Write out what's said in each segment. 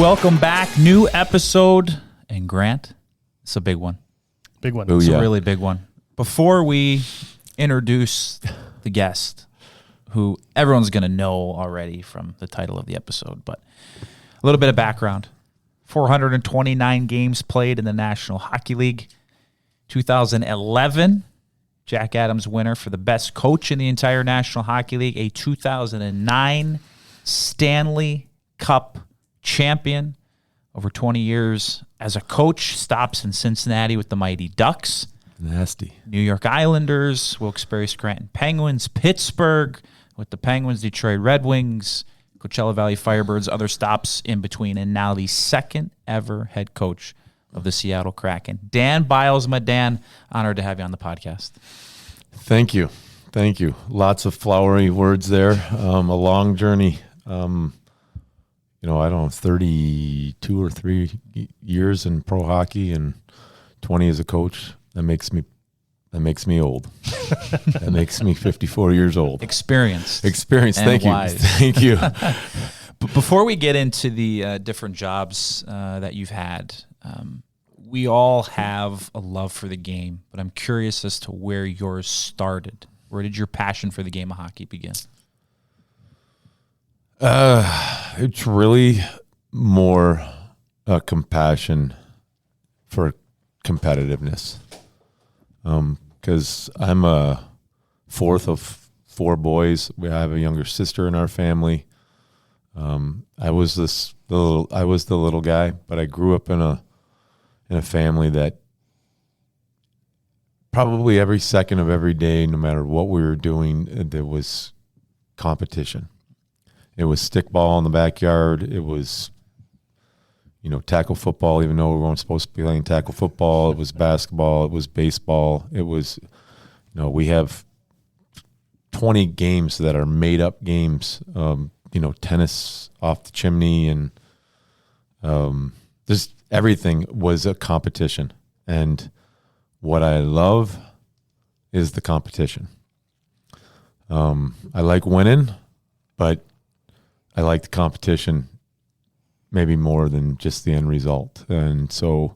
Welcome back. New episode. And Grant, it's a big one. Big one. It's a really big one. Before we introduce the guest, who everyone's going to know already from the title of the episode, but a little bit of background. 429 games played in the National Hockey League. 2011, Jack Adams winner for the best coach in the entire National Hockey League. A 2009 Stanley Cup champion. Over 20 years as a coach, stops in Cincinnati with the Mighty Ducks. Nasty. New York Islanders, Wilkes-Barre Scranton Penguins, Pittsburgh with the Penguins, Detroit Red Wings, Coachella Valley Firebirds, other stops in between, and now the second ever head coach of the Seattle Kraken. Dan Bylsma. Dan, honored to have you on the podcast. Thank you. Thank you. Lots of flowery words there. A long journey. I don't know, 32 or 3 years in pro hockey and 20 as a coach. That makes me old. That makes me 54 years old. Experienced. Thank wise. you. Thank you. But before we get into the different jobs that you've had, we all have a love for the game, but I'm curious as to where yours started. Where did your passion for the game of hockey begin? It's really more a compassion for competitiveness. Because I'm a fourth of 4 boys. I have a younger sister in our family. I was the little guy, but I grew up in a family that probably every second of every day, no matter what we were doing, there was competition. It was stickball in the backyard. It was, tackle football, even though we weren't supposed to be playing tackle football. It was basketball. It was baseball. It was, we have 20 games that are made-up games, tennis off the chimney, and just everything was a competition. And what I love is the competition. I like winning, but I like the competition maybe more than just the end result. And so,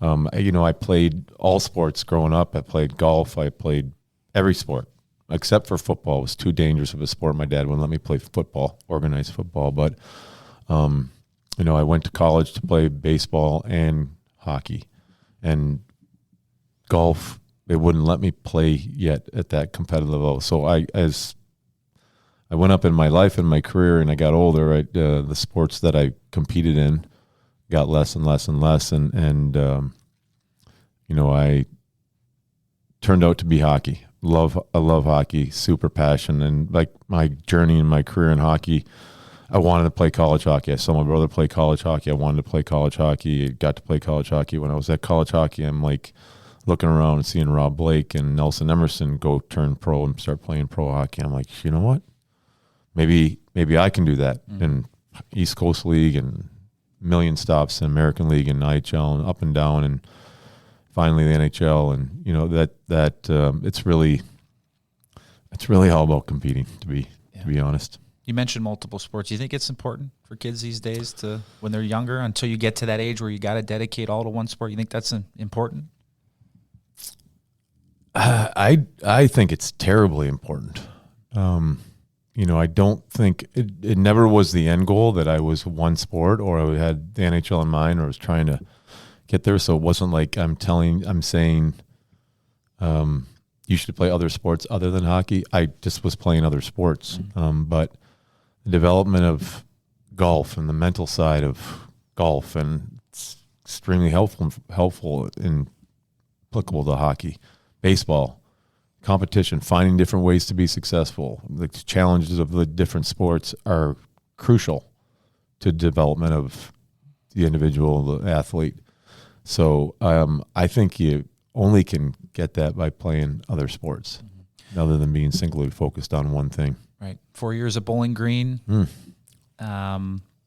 I played all sports growing up. I played golf. I played every sport except for football. It was too dangerous of a sport. My dad wouldn't let me play football, organized football. But, I went to college to play baseball and hockey. And golf, they wouldn't let me play yet at that competitive level. So as I went up in my life and my career, and I got older, the sports that I competed in got less and less and less, and I turned out to be hockey. I love hockey, super passion, and like my journey in my career in hockey, I wanted to play college hockey. I saw my brother play college hockey. I wanted to play college hockey. Got to play college hockey. When I was at college hockey, I'm like looking around and seeing Rob Blake and Nelson Emerson go turn pro and start playing pro hockey. I'm like, you know what? Maybe I can do that in East Coast League and million stops in American League and IHL and up and down and finally the NHL, and it's really all about competing, to be honest. You mentioned multiple sports. Do you think it's important for kids these days to, when they're younger, until you get to that age where you got to dedicate all to one sport? You think that's important? I think it's terribly important. I don't think it never was the end goal that I was one sport or I had the NHL in mind or was trying to get there. So it wasn't like I'm saying you should play other sports other than hockey. I just was playing other sports. But the development of golf and the mental side of golf, and it's extremely helpful and applicable to hockey, baseball. Competition, finding different ways to be successful. The challenges of the different sports are crucial to development of the individual, the athlete. So I think you only can get that by playing other sports, other than being singularly focused on one thing. Right. 4 years at Bowling Green.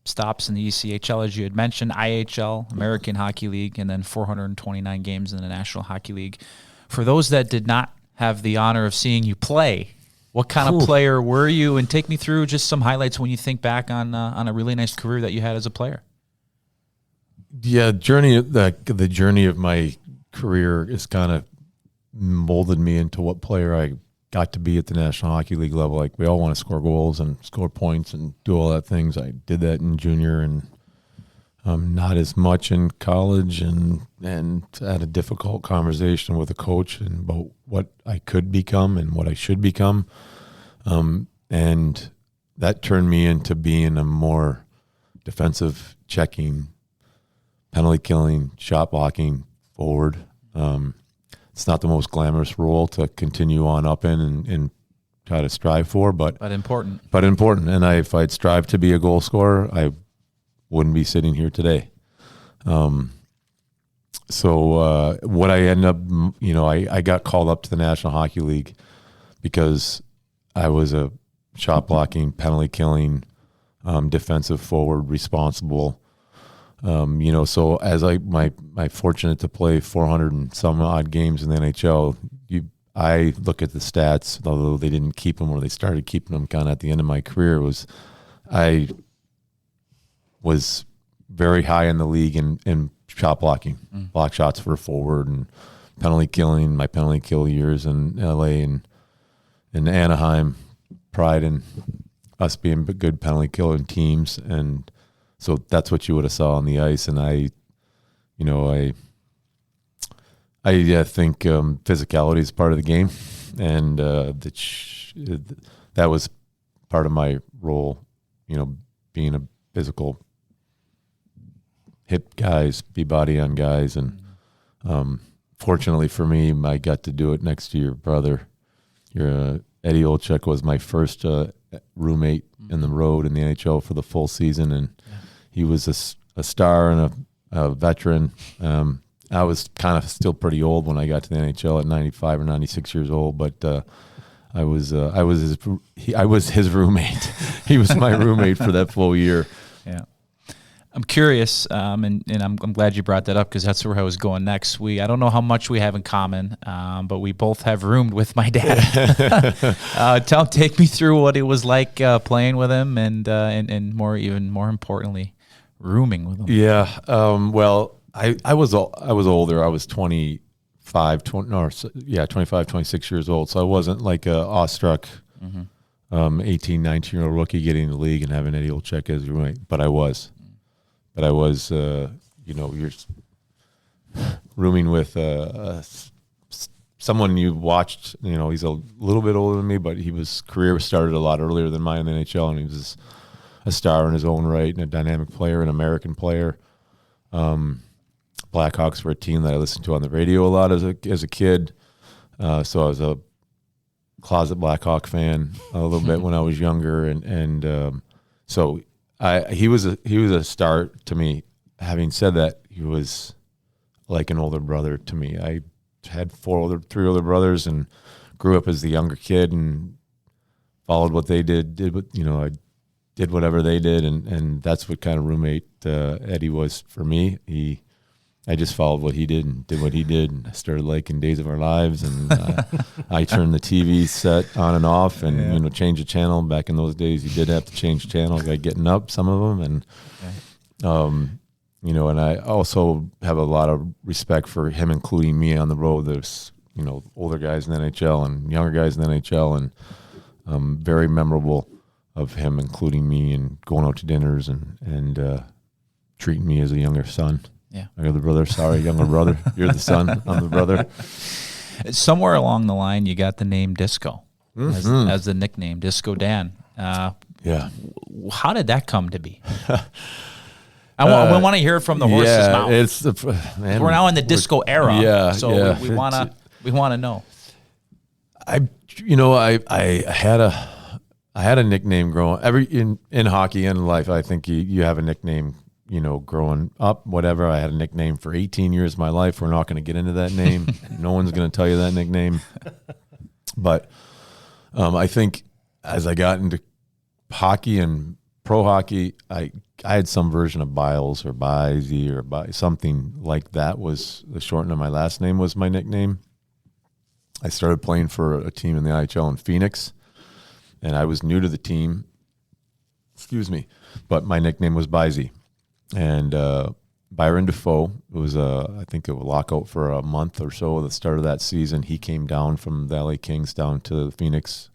Stops in the ECHL, as you had mentioned, IHL, American Hockey League, and then 429 games in the National Hockey League. For those that did not have the honor of seeing you play, What kind of player were you? And take me through just some highlights when you think back on a really nice career that you had as a player. Yeah, the journey of my career is kind of molded me into what player I got to be at the National Hockey League level. Like, we all want to score goals and score points and do all that things. I did that in junior and not as much in college, and had a difficult conversation with a coach about what I could become and what I should become. And that turned me into being a more defensive, checking, penalty killing, shot blocking forward. It's not the most glamorous role to continue on up in and try to strive for, but important. And if I'd strive to be a goal scorer, I wouldn't be sitting here today. So what I ended up, I got called up to the National Hockey League because I was a shot blocking, penalty killing, defensive forward, responsible. So as my fortunate to play 400 and some odd games in the NHL, I look at the stats, although they didn't keep them or they started keeping them kind of at the end of my career, I was very high in the league in shot blocking, block shots for a forward, and penalty killing, my penalty kill years in LA and in Anaheim, pride in us being good penalty killing teams. And so that's what you would have saw on the ice. And I think physicality is part of the game, and that was part of my role, being a physical, hit guys, be body on guys. And fortunately for me, I got to do it next to your brother. Eddie Olczyk was my first roommate in the road in the NHL for the full season, and he was a star and a veteran. I was kind of still pretty old when I got to the NHL at 95 or 96 years old, but I was his roommate. He was my roommate for that full year. Yeah. I'm curious, and I'm glad you brought that up, because that's where I was going next. I don't know how much we have in common, but we both have roomed with my dad. Take me through what it was like playing with him, and even more importantly, rooming with him. Yeah. Well, I was older. I was 25, 26 years old. So I wasn't like a awestruck 18, 19-year-old rookie getting in the league and having Eddie Olczyk as roommate, but I was. You're rooming with someone you watched. He's a little bit older than me, but his career started a lot earlier than mine in the NHL, and he was a star in his own right and a dynamic player, an American player. Blackhawks were a team that I listened to on the radio a lot as a kid, so I was a closet Blackhawk fan a little bit when I was younger, and so. He was a star to me. Having said that, he was like an older brother to me. I had three older brothers, and grew up as the younger kid and followed what they did. I did whatever they did, and that's what kind of roommate Eddie was for me. I just followed what he did and did what he did, and I started liking Days of Our Lives, and I turned the TV set on and off, and change the channel. Back in those days, you did have to change the channel, like getting up some of them, and and I also have a lot of respect for him including me on the road. There's older guys in the NHL and younger guys in the NHL, and very memorable of him including me and going out to dinners and treating me as a younger son. Yeah. You're the brother. Sorry, younger brother. You're the son. I'm the brother. Somewhere along the line, you got the name Disco as the nickname, Disco Dan. Yeah. How did that come to be? We want to hear it from the horse's mouth. We're now in the disco era. Yeah. So we want to know. I had a nickname growing in hockey and in life. I think you have a nickname. Growing up, whatever. I had a nickname for 18 years of my life. We're not going to get into that name. No one's going to tell you that nickname. But I think as I got into hockey and pro hockey, I had some version of Biles or Bisey or something like that. Was the shortening of my last name was my nickname. I started playing for a team in the IHL in Phoenix, and I was new to the team. Excuse me, but my nickname was Bylsma. And Byron Defoe, it was I think a lockout for a month or so at the start of that season. He came down from the LA Kings down to Phoenix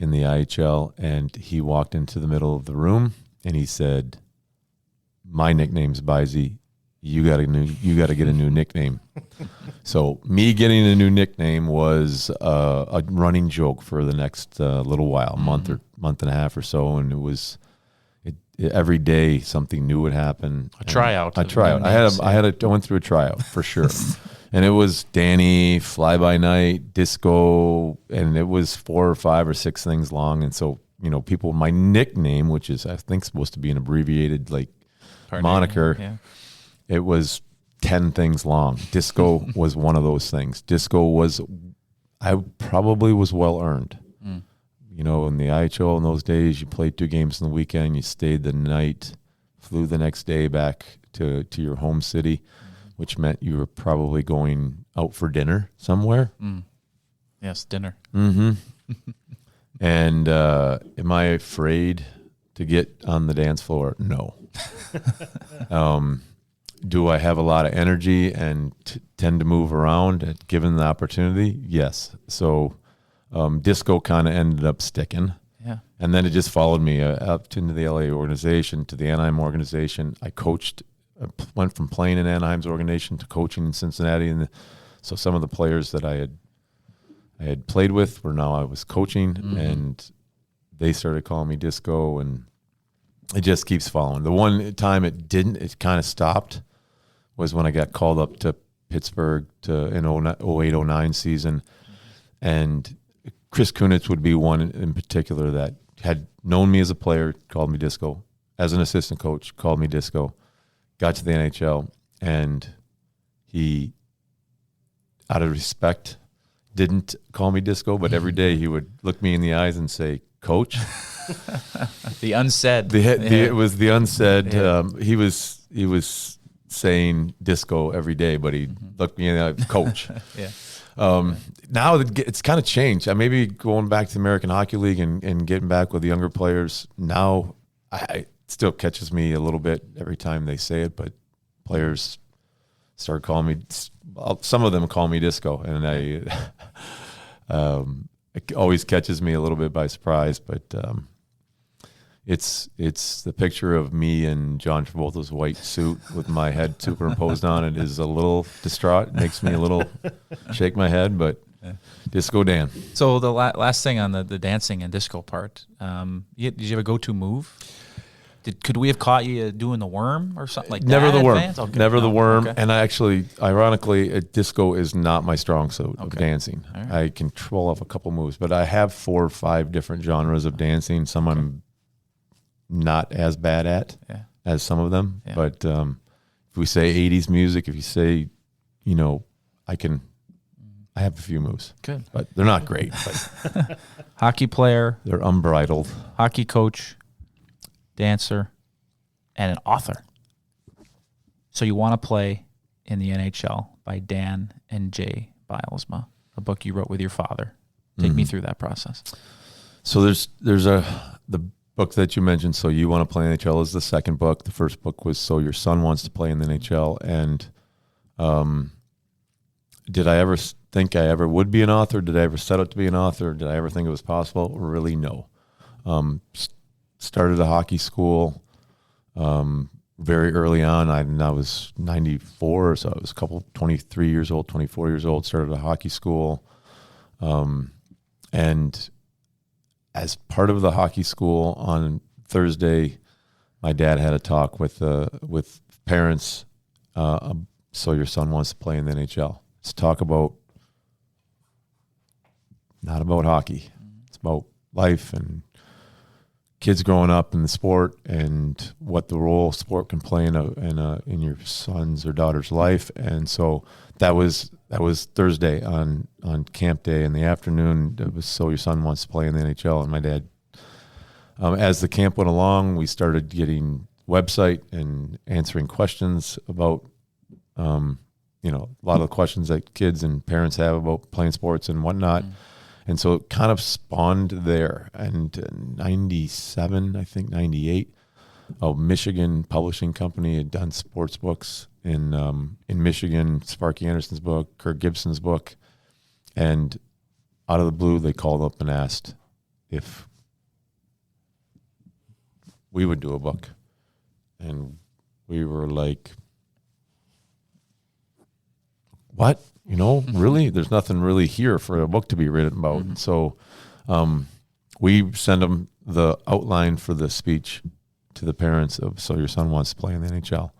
in the IHL, and he walked into the middle of the room and he said, "My nickname's Bylsma. You got to get a new nickname." So me getting a new nickname was a running joke for the next little while, month and a half or so, and it was every day something new would happen. A tryout. I went through a tryout for sure. And it was Danny, Fly By Night, Disco, and it was 4 or 5 or 6 things long. And so, people, my nickname, which is I think supposed to be an abbreviated moniker, it was 10 things long. Disco was one of those things. Disco I probably was well earned. In the IHL in those days, you played 2 games in the weekend, you stayed the night, flew the next day back to your home city, which meant you were probably going out for dinner somewhere. Yes, dinner. Mm-hmm. And am I afraid to get on the dance floor? No. Do I have a lot of energy and tend to move around given the opportunity? Yes. So disco kind of ended up sticking. Yeah. And then it just followed me up into the LA organization, to the Anaheim organization. I coached, went from playing in Anaheim's organization to coaching in Cincinnati. And so some of the players that I had played with were now I was coaching, and they started calling me Disco, and it just keeps following. The one time it kind of stopped was when I got called up to Pittsburgh in 08-09 season. And Chris Kunitz would be one in particular that had known me as a player, called me Disco. As an assistant coach, called me Disco. Got to the NHL, and he, out of respect, didn't call me Disco, but every day he would look me in the eyes and say, "Coach." The unsaid. It was the unsaid. Yeah. He was saying Disco every day, but he looked me in the eye, "Coach." Yeah. Now it's kind of changed. Maybe going back to the American Hockey League and getting back with the younger players. Now, it still catches me a little bit every time they say it, but players start calling me. Some of them call me Disco, and it always catches me a little bit by surprise. But it's the picture of me in John Travolta's white suit with my head superimposed on it is a little distraught. It makes me a little shake my head, but Disco Dan. So the last thing on the dancing and disco part, did you have a go-to move? Could we have caught you doing the worm or something like that? Never the worm. Okay. Never the worm. Okay. And I actually, ironically, disco is not my strong suit of dancing. Right. I can control off a couple moves, but I have 4 or 5 different genres of dancing. Some I'm not as bad at as some of them. Yeah. But if we say 80s music, if you say, I have a few moves. Good. But they're not great. But hockey player. They're unbridled. Hockey coach, dancer, and an author. So you want to play in the NHL by Dan and Jay Bylsma, a book you wrote with your father. Take me through that process. So there's the book that you mentioned, So You Want to Play in the NHL, is the second book. The first book was So Your Son Wants to Play in the NHL. And did I ever think I ever would be an author? Did I ever set out to be an author? Did I ever think it was possible? Really, no. Started a hockey school very early on. I was 94, so I was 24 years old, started a hockey school. And as part of the hockey school on Thursday, my dad had a talk with parents. So your son wants to play in the NHL. Let's talk about, not about hockey. It's about life and kids growing up in the sport and what the role sport can play in your son's or daughter's life. And so that was Thursday on camp day in the afternoon. It was So Your Son Wants to Play in the NHL. And my dad, as the camp went along, we started getting website and answering questions about, a lot of the questions that kids and parents have about playing sports and whatnot. And so it kind of spawned there. And 97, I think 98, a Michigan publishing company had done sports books in Michigan, Sparky Anderson's book, Kirk Gibson's book. And out of the blue, they called up and asked if we would do a book. And we were like, what? Really? There's nothing really here for a book to be written about. Mm-hmm. So we send them the outline for the speech to the parents of, so your son wants to play in the NHL.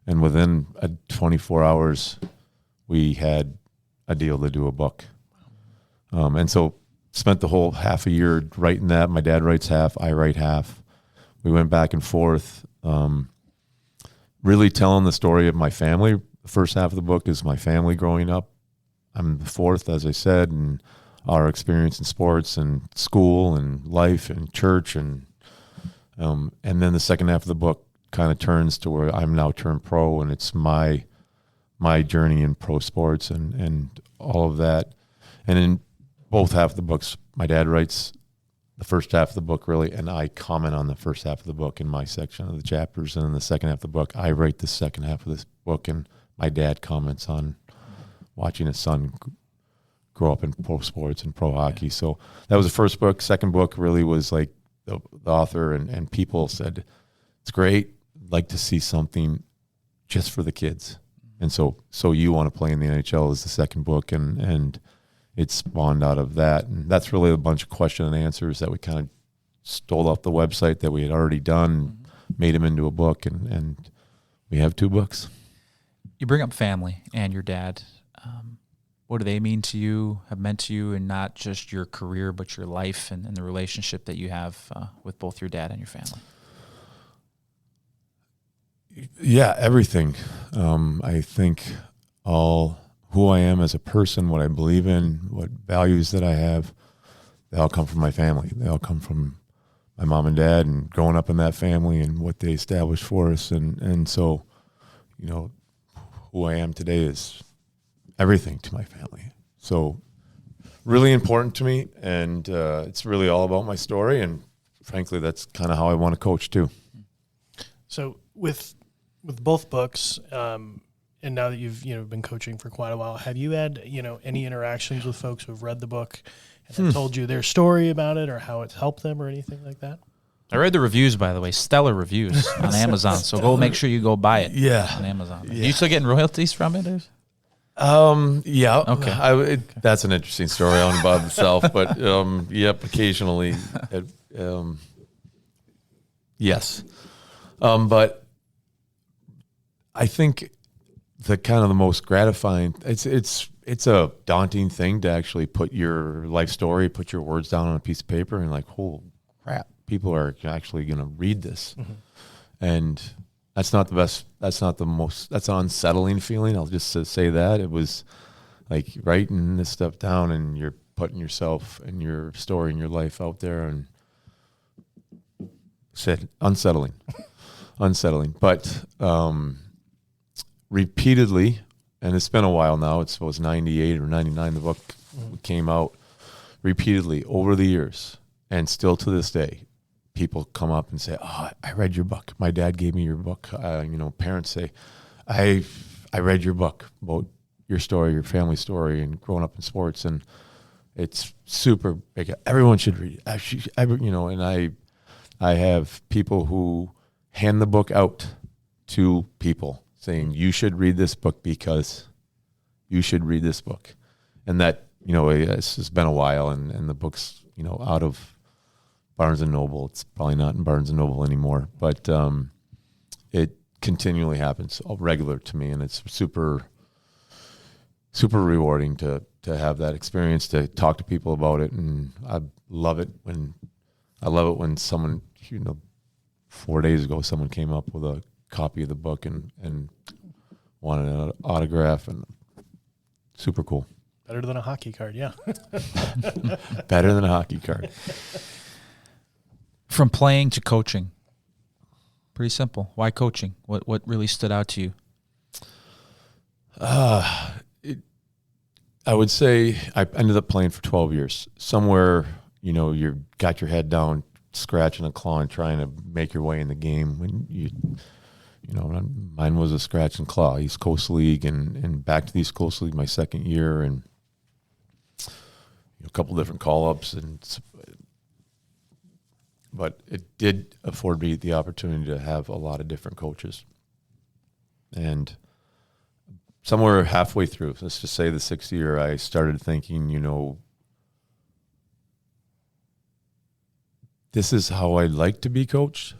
And within 24 hours, we had a deal to do a book. And so spent the whole half a year writing that. My dad writes half, I write half. We went back and forth, really telling the story of my family. The first half of the book is my family growing up. I'm the fourth, as I said, and our experience in sports and school and life and church. And then the second half of the book kind of turns to where I'm now turned pro, and it's my journey in pro sports and all of that. And in both half of the books, my dad writes the first half of the book, really, and I comment on the first half of the book in my section of the chapters. And in the second half of the book, I write the second half of this book, and my dad comments on watching his son grow up in pro sports and pro hockey. So that was the first book. Second book really was like the author and people said, it's great, like to see something just for the kids. And so you want to play in the NHL is the second book, and it spawned out of that. And that's really a bunch of question and answers that we kind of stole off the website that we had already done, made them into a book, and we have 2 books. You bring up family and your dad. What do they mean to you, have meant to you, and not just your career, but your life and the relationship that you have with both your dad and your family? Yeah, everything. I think all who I am as a person, what I believe in, what values that I have, they all come from my family. They all come from my mom and dad and growing up in that family and what they established for us. And so, who I am today is everything to my family. So really important to me, and it's really all about my story, and frankly, that's kind of how I want to coach too. So with both books, and now that you've been coaching for quite a while, have you had any interactions with folks who've read the book and have told you their story about it or how it's helped them or anything like that? I read the reviews, by the way, stellar reviews on Amazon. So go make sure you go buy it. Yeah, on Amazon. Yeah. Are you still getting royalties from it? Or? Yeah. Okay. That's an interesting story on by itself, but yep, occasionally, yes. But I think the kind of the most gratifying, it's a daunting thing to actually put your life story, put your words down on a piece of paper and like, holy crap, people are actually going to read this. Mm-hmm. And that's not the best, that's not the most, that's an unsettling feeling. I'll just say that. It was like writing this stuff down and you're putting yourself and your story and your life out there, and said unsettling, but repeatedly, and it's been a while now, it was 98 or 99, the book came out, repeatedly over the years, and still to this day, people come up and say, "Oh, I read your book. My dad gave me your book." Parents say, "I read your book about your story, your family story, and growing up in sports." And it's super big. Everyone should read it. And I have people who hand the book out to people saying, "You should read this book because you should read this book." And that, it's been a while, and the book's, out of Barnes & Noble. It's probably not in Barnes & Noble anymore, but it continually happens, regular to me, and it's super, super rewarding to have that experience, to talk to people about it, and I love it when someone, 4 days ago, someone came up with a copy of the book and wanted an autograph, and super cool. Better than a hockey card, yeah. Better than a hockey card. From playing to coaching, pretty simple. Why coaching? What really stood out to you? I would say I ended up playing for 12 years. Somewhere, you got your head down, scratching a claw and trying to make your way in the game. When mine was a scratch and claw, East Coast League, and back to the East Coast League my second year, and a couple different call-ups, but it did afford me the opportunity to have a lot of different coaches. And somewhere halfway through, let's just say the sixth year, I started thinking, this is how I like to be coached,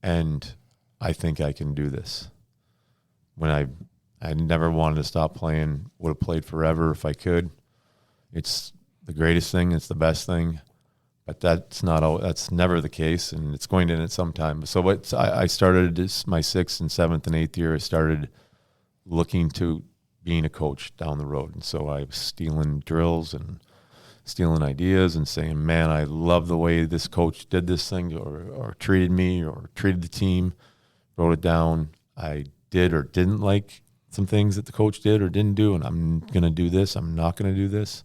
and I think I can do this. When I never wanted to stop playing, would have played forever if I could. It's the greatest thing, it's the best thing, but that's never the case, and it's going to end at some time. So I started this my sixth and seventh and eighth year. I started looking to being a coach down the road. And so I was stealing drills and stealing ideas and saying, man, I love the way this coach did this thing or treated me or treated the team, wrote it down. I did or didn't like some things that the coach did or didn't do, and I'm going to do this. I'm not going to do this.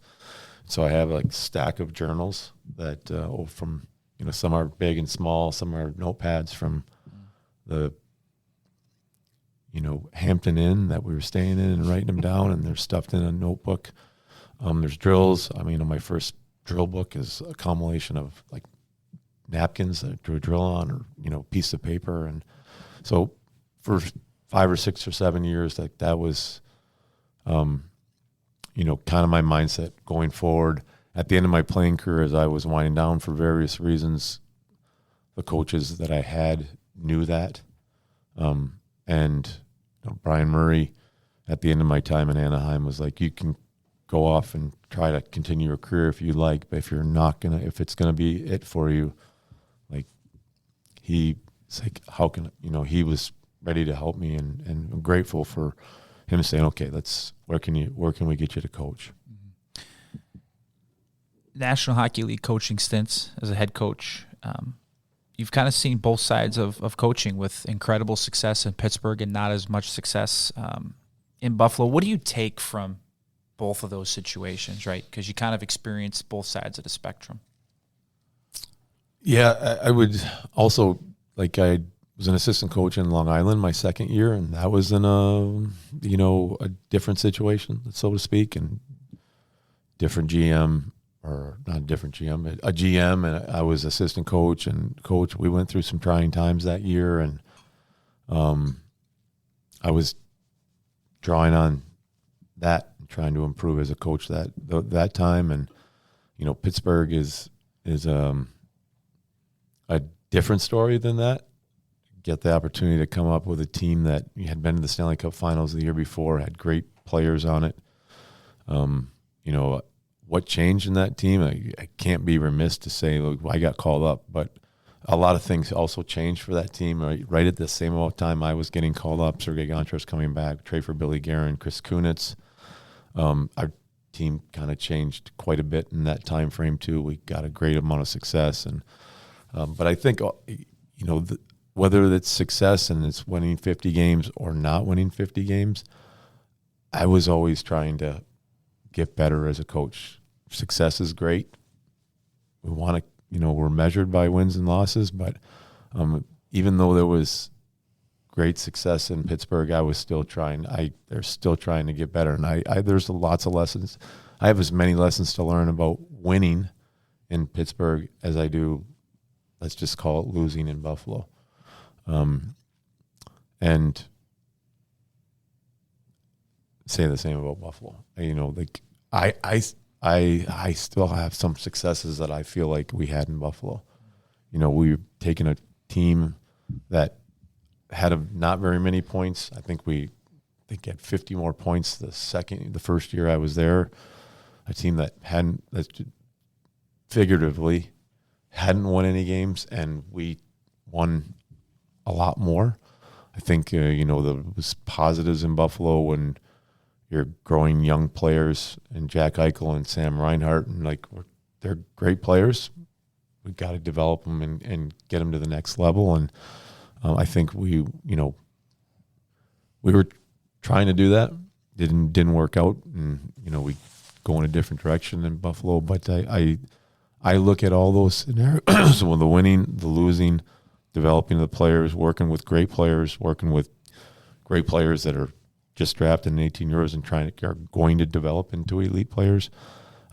So I have like a stack of journals that from, some are big and small, some are notepads from the Hampton Inn that we were staying in and writing them down, and they're stuffed in a notebook. There's drills. My first drill book is a compilation of like napkins that I drew a drill on, or, piece of paper. And so for 5 or 6 or 7 years, that was, kind of my mindset going forward. At the end of my playing career, as I was winding down for various reasons, the coaches that I had knew that. And Brian Murray, at the end of my time in Anaheim, was like, you can go off and try to continue your career if you like, but if it's gonna be it for you, like he's like, how can he was ready to help me, and I'm grateful for him saying, okay, where can we get you to coach? National Hockey League coaching stints as a head coach. You've kind of seen both sides of coaching, with incredible success in Pittsburgh and not as much success in Buffalo. What do you take from both of those situations, right? Because you kind of experienced both sides of the spectrum. Yeah, I would also, I was an assistant coach in Long Island my second year, and that was in a different situation, so to speak, and different GM. Or not a different GM, a GM, and I was assistant coach and coach. We went through some trying times that year, and I was drawing on that, and trying to improve as a coach that time. And Pittsburgh is a different story than that. Get the opportunity to come up with a team that had been to the Stanley Cup Finals the year before, had great players on it. What changed in that team? I can't be remiss to say, look, I got called up, but a lot of things also changed for that team. Right at the same amount of time I was getting called up, Sergei Gonchar's coming back, trade for Billy Guerin, Chris Kunitz. Our team kind of changed quite a bit in that time frame too. We got a great amount of success, and but I think whether it's success and it's winning 50 games or not winning 50 games, I was always trying to get better as a coach. Success is great. We want to, we're measured by wins and losses, but even though there was great success in Pittsburgh, I was still trying. They're still trying to get better, and there's lots of lessons. I have as many lessons to learn about winning in Pittsburgh as I do, let's just call it, losing in Buffalo. And say the same about Buffalo. I still have some successes that I feel like we had in Buffalo. We've taken a team that had not very many points. I think had 50 more points the first year I was there. A team that figuratively hadn't won any games, and we won a lot more. I think there was positives in Buffalo when you're growing young players, and Jack Eichel and Sam Reinhart, and they're great players. We've got to develop them and get them to the next level. And I think we were trying to do that. didn't work out, and we go in a different direction in Buffalo. But I look at all those scenarios: well, the winning, the losing, developing the players, working with great players, working with great players that are just drafted in 18 years and are going to develop into elite players.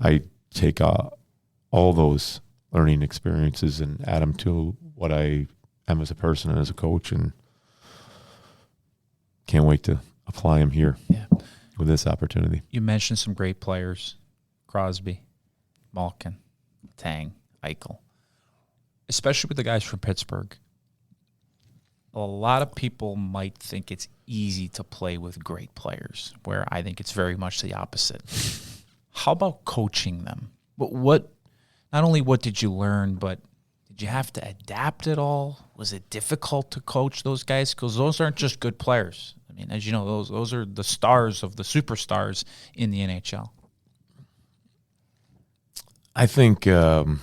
I take all those learning experiences and add them to what I am as a person and as a coach, and can't wait to apply them here with this opportunity. You mentioned some great players: Crosby, Malkin, Tang, Eichel, especially with the guys from Pittsburgh. A lot of people might think it's easy to play with great players, where I think it's very much the opposite. How about coaching them? What not only what did you learn, but did you have to adapt at all? Was it difficult to coach those guys? Because those aren't just good players. I mean, as you know, those are the stars of the superstars in the NHL. I think the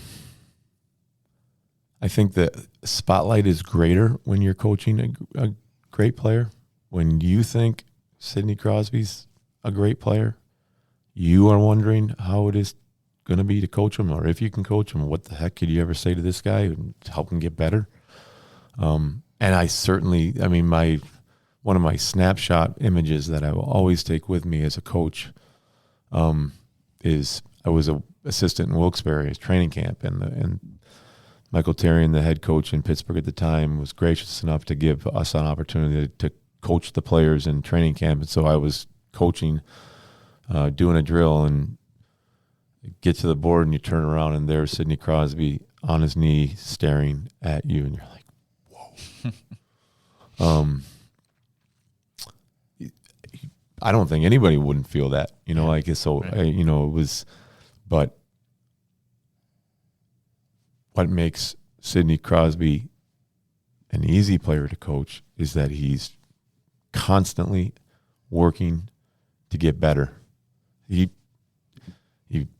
spotlight is greater when you're coaching a great player. When you think Sidney Crosby's a great player, you are wondering how it is going to be to coach him, or if you can coach him. What the heck could you ever say to this guy and help him get better? And I certainly, one of my snapshot images that I will always take with me as a coach is I was an assistant in Wilkes-Barre's training camp, and Michael Terrian, the head coach in Pittsburgh at the time, was gracious enough to give us an opportunity to coach the players in training camp. And so I was coaching, doing a drill, and get to the board, and you turn around, and there's Sidney Crosby on his knee staring at you, and you're like, whoa. I don't think anybody wouldn't feel that, I guess so. Right. It was, but what makes Sidney Crosby an easy player to coach is that he's constantly working to get better. You've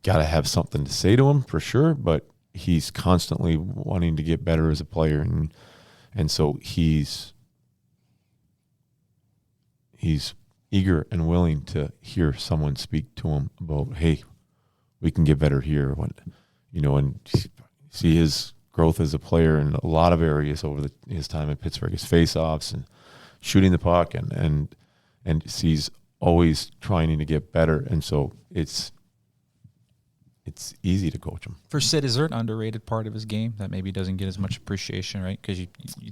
got to have something to say to him for sure, but he's constantly wanting to get better as a player, and so he's eager and willing to hear someone speak to him about, hey, we can get better here. And see his growth as a player in a lot of areas over his time in Pittsburgh, his face-offs and shooting the puck, and he's always trying to get better. And so it's easy to coach him. For Sid, is there an underrated part of his game that maybe doesn't get as much appreciation, right? Because you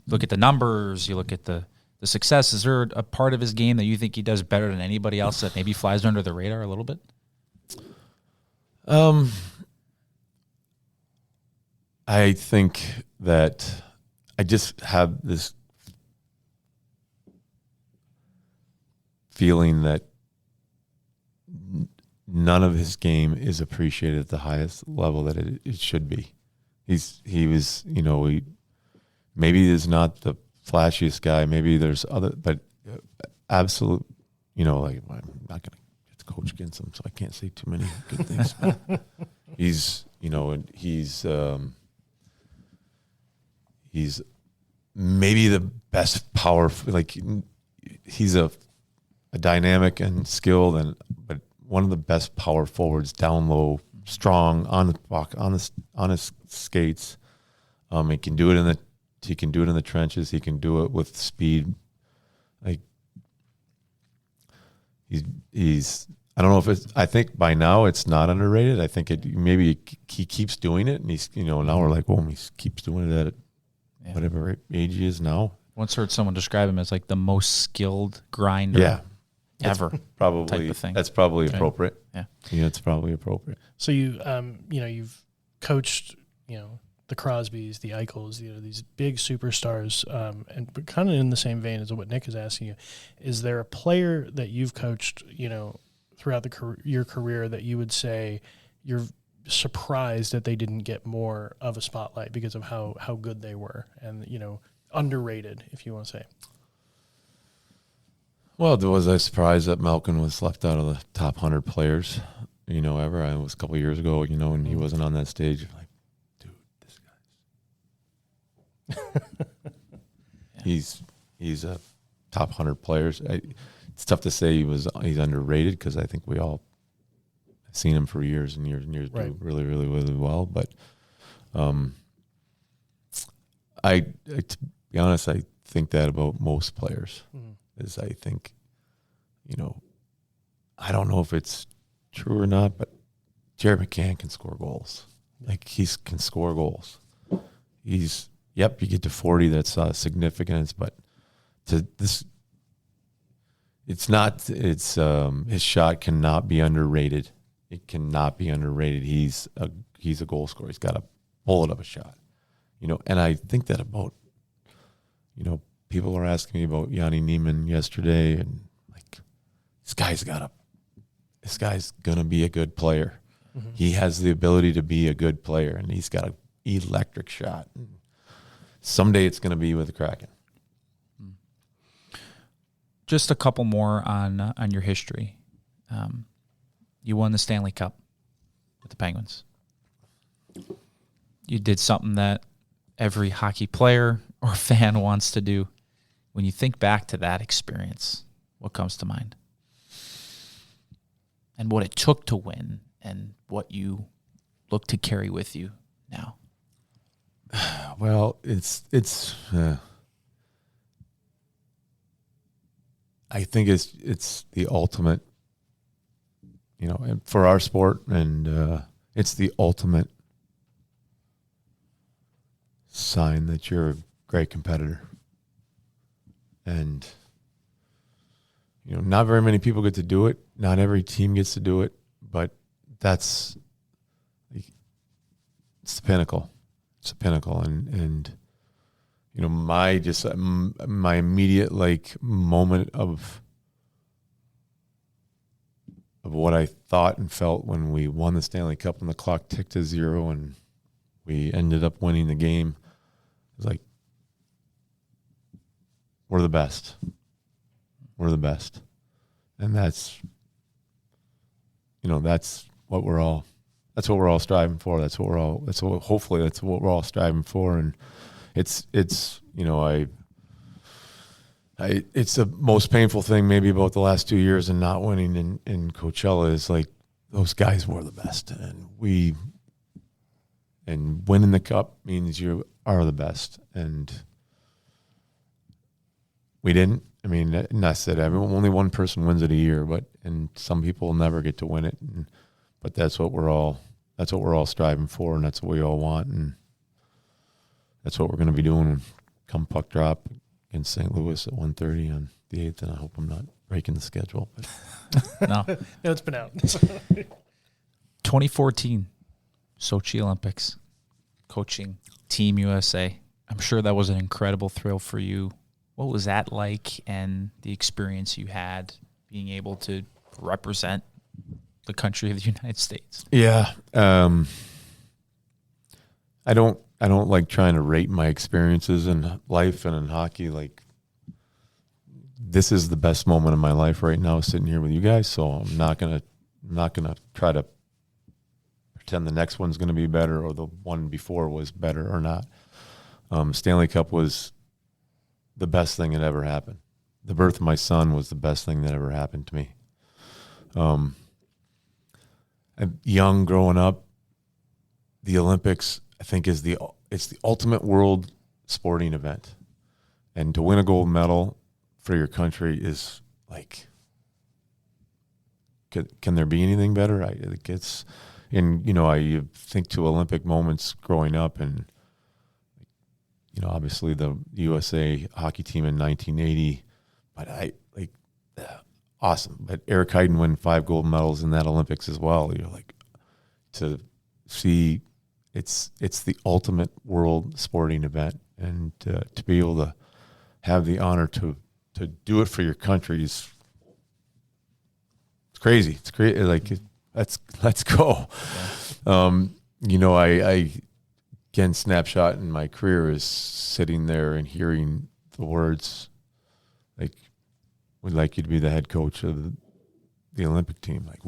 look at the numbers, you look at the success. Is there a part of his game that you think he does better than anybody else that maybe flies under the radar a little bit? I think that I just have this feeling that none of his game is appreciated at the highest level that it should be. He was, maybe he's not the flashiest guy. Maybe there's other, but absolute, I'm not going to get to coach against him, so I can't say too many good things. He's maybe the best power. He's a dynamic and skilled, but one of the best power forwards, down low, strong on the puck, on his skates. He can do it in the trenches. He can do it with speed. He's. I don't know if it's. I think by now it's not underrated. I think maybe he keeps doing it, and he's. Now we're like, he keeps doing it at whatever age he is now. Once heard someone describe him as like the most skilled grinder ever. Probably type of thing. That's probably appropriate. Yeah, it's probably appropriate. So you've coached, the Crosbys, the Eichels, these big superstars, but kind of in the same vein as what Nick is asking you, is there a player that you've coached, throughout your career that you would say you're surprised that they didn't get more of a spotlight because of how good they were, and underrated, if you want to say? Well, was I surprised that Malkin was left out of the top 100 players, ever? It was a couple of years ago, and he wasn't on that stage. Like, dude, this guy's he's a top 100 players. it's tough to say he's underrated because I think we all have seen him for years and years and years do really, really, really well. But I to be honest, I think that about most players. Is I think, I don't know if it's true or not, but Jared McCann can score goals. Like he can score goals. You get to 40, that's significance, but to this, his shot cannot be underrated. It cannot be underrated. He's a goal scorer. He's got a bullet of a shot, and I think that about, people are asking me about Yanni Neiman yesterday, and like, this guy's gonna be a good player. He has the ability to be a good player, and he's got an electric shot. Someday it's going to be with the Kraken. Just a couple more on your history. You won the Stanley Cup with the Penguins. You did something that every hockey player or fan wants to do. When you think back to that experience, what comes to mind? And what it took to win, and what you look to carry with you now? Well, I think it's the ultimate, for our sport, and it's the ultimate sign that you're a great competitor. And not very many people get to do it. Not every team gets to do it, but it's the pinnacle. It's the pinnacle, and my immediate moment of what I thought and felt when we won the Stanley Cup and the clock ticked to 0 and we ended up winning the game. It was like, we're the best. We're the best, and that's what we're all striving for. Hopefully that's what we're all striving for. And it's the most painful thing maybe about the last 2 years and not winning in Coachella is like, those guys were the best, and winning the cup means you are the best. And we didn't. I mean, and I said only one person wins it a year, and some people will never get to win it. But that's what we're all striving for, and that's what we all want, and that's what we're going to be doing come puck drop against St. Louis at 1:30 on the 8th. And I hope I'm not breaking the schedule. But No, it's been out. 2014 Sochi Olympics, coaching Team USA. I'm sure that was an incredible thrill for you. What was that like, and the experience you had being able to represent the country of the United States? Yeah. I don't like trying to rate my experiences in life and in hockey. Like, this is the best moment of my life right now, sitting here with you guys. So I'm not gonna try to pretend the next one's gonna be better or the one before was better or not. Stanley Cup was the best thing that ever happened. The birth of my son was the best thing that ever happened to me. I'm young, growing up. The Olympics, I think, it's the ultimate world sporting event, and to win a gold medal for your country is like, can there be anything better? I think to Olympic moments growing up, and obviously the USA hockey team in 1980, but awesome. But Eric Heiden win 5 gold medals in that Olympics as well. You're like, to see, it's the ultimate world sporting event, and to be able to have the honor to do it for your country is crazy. It's great. Like, let's go. Yeah. I again, snapshot in my career is sitting there and hearing the words like, "We'd like you to be the head coach of the Olympic team." Like,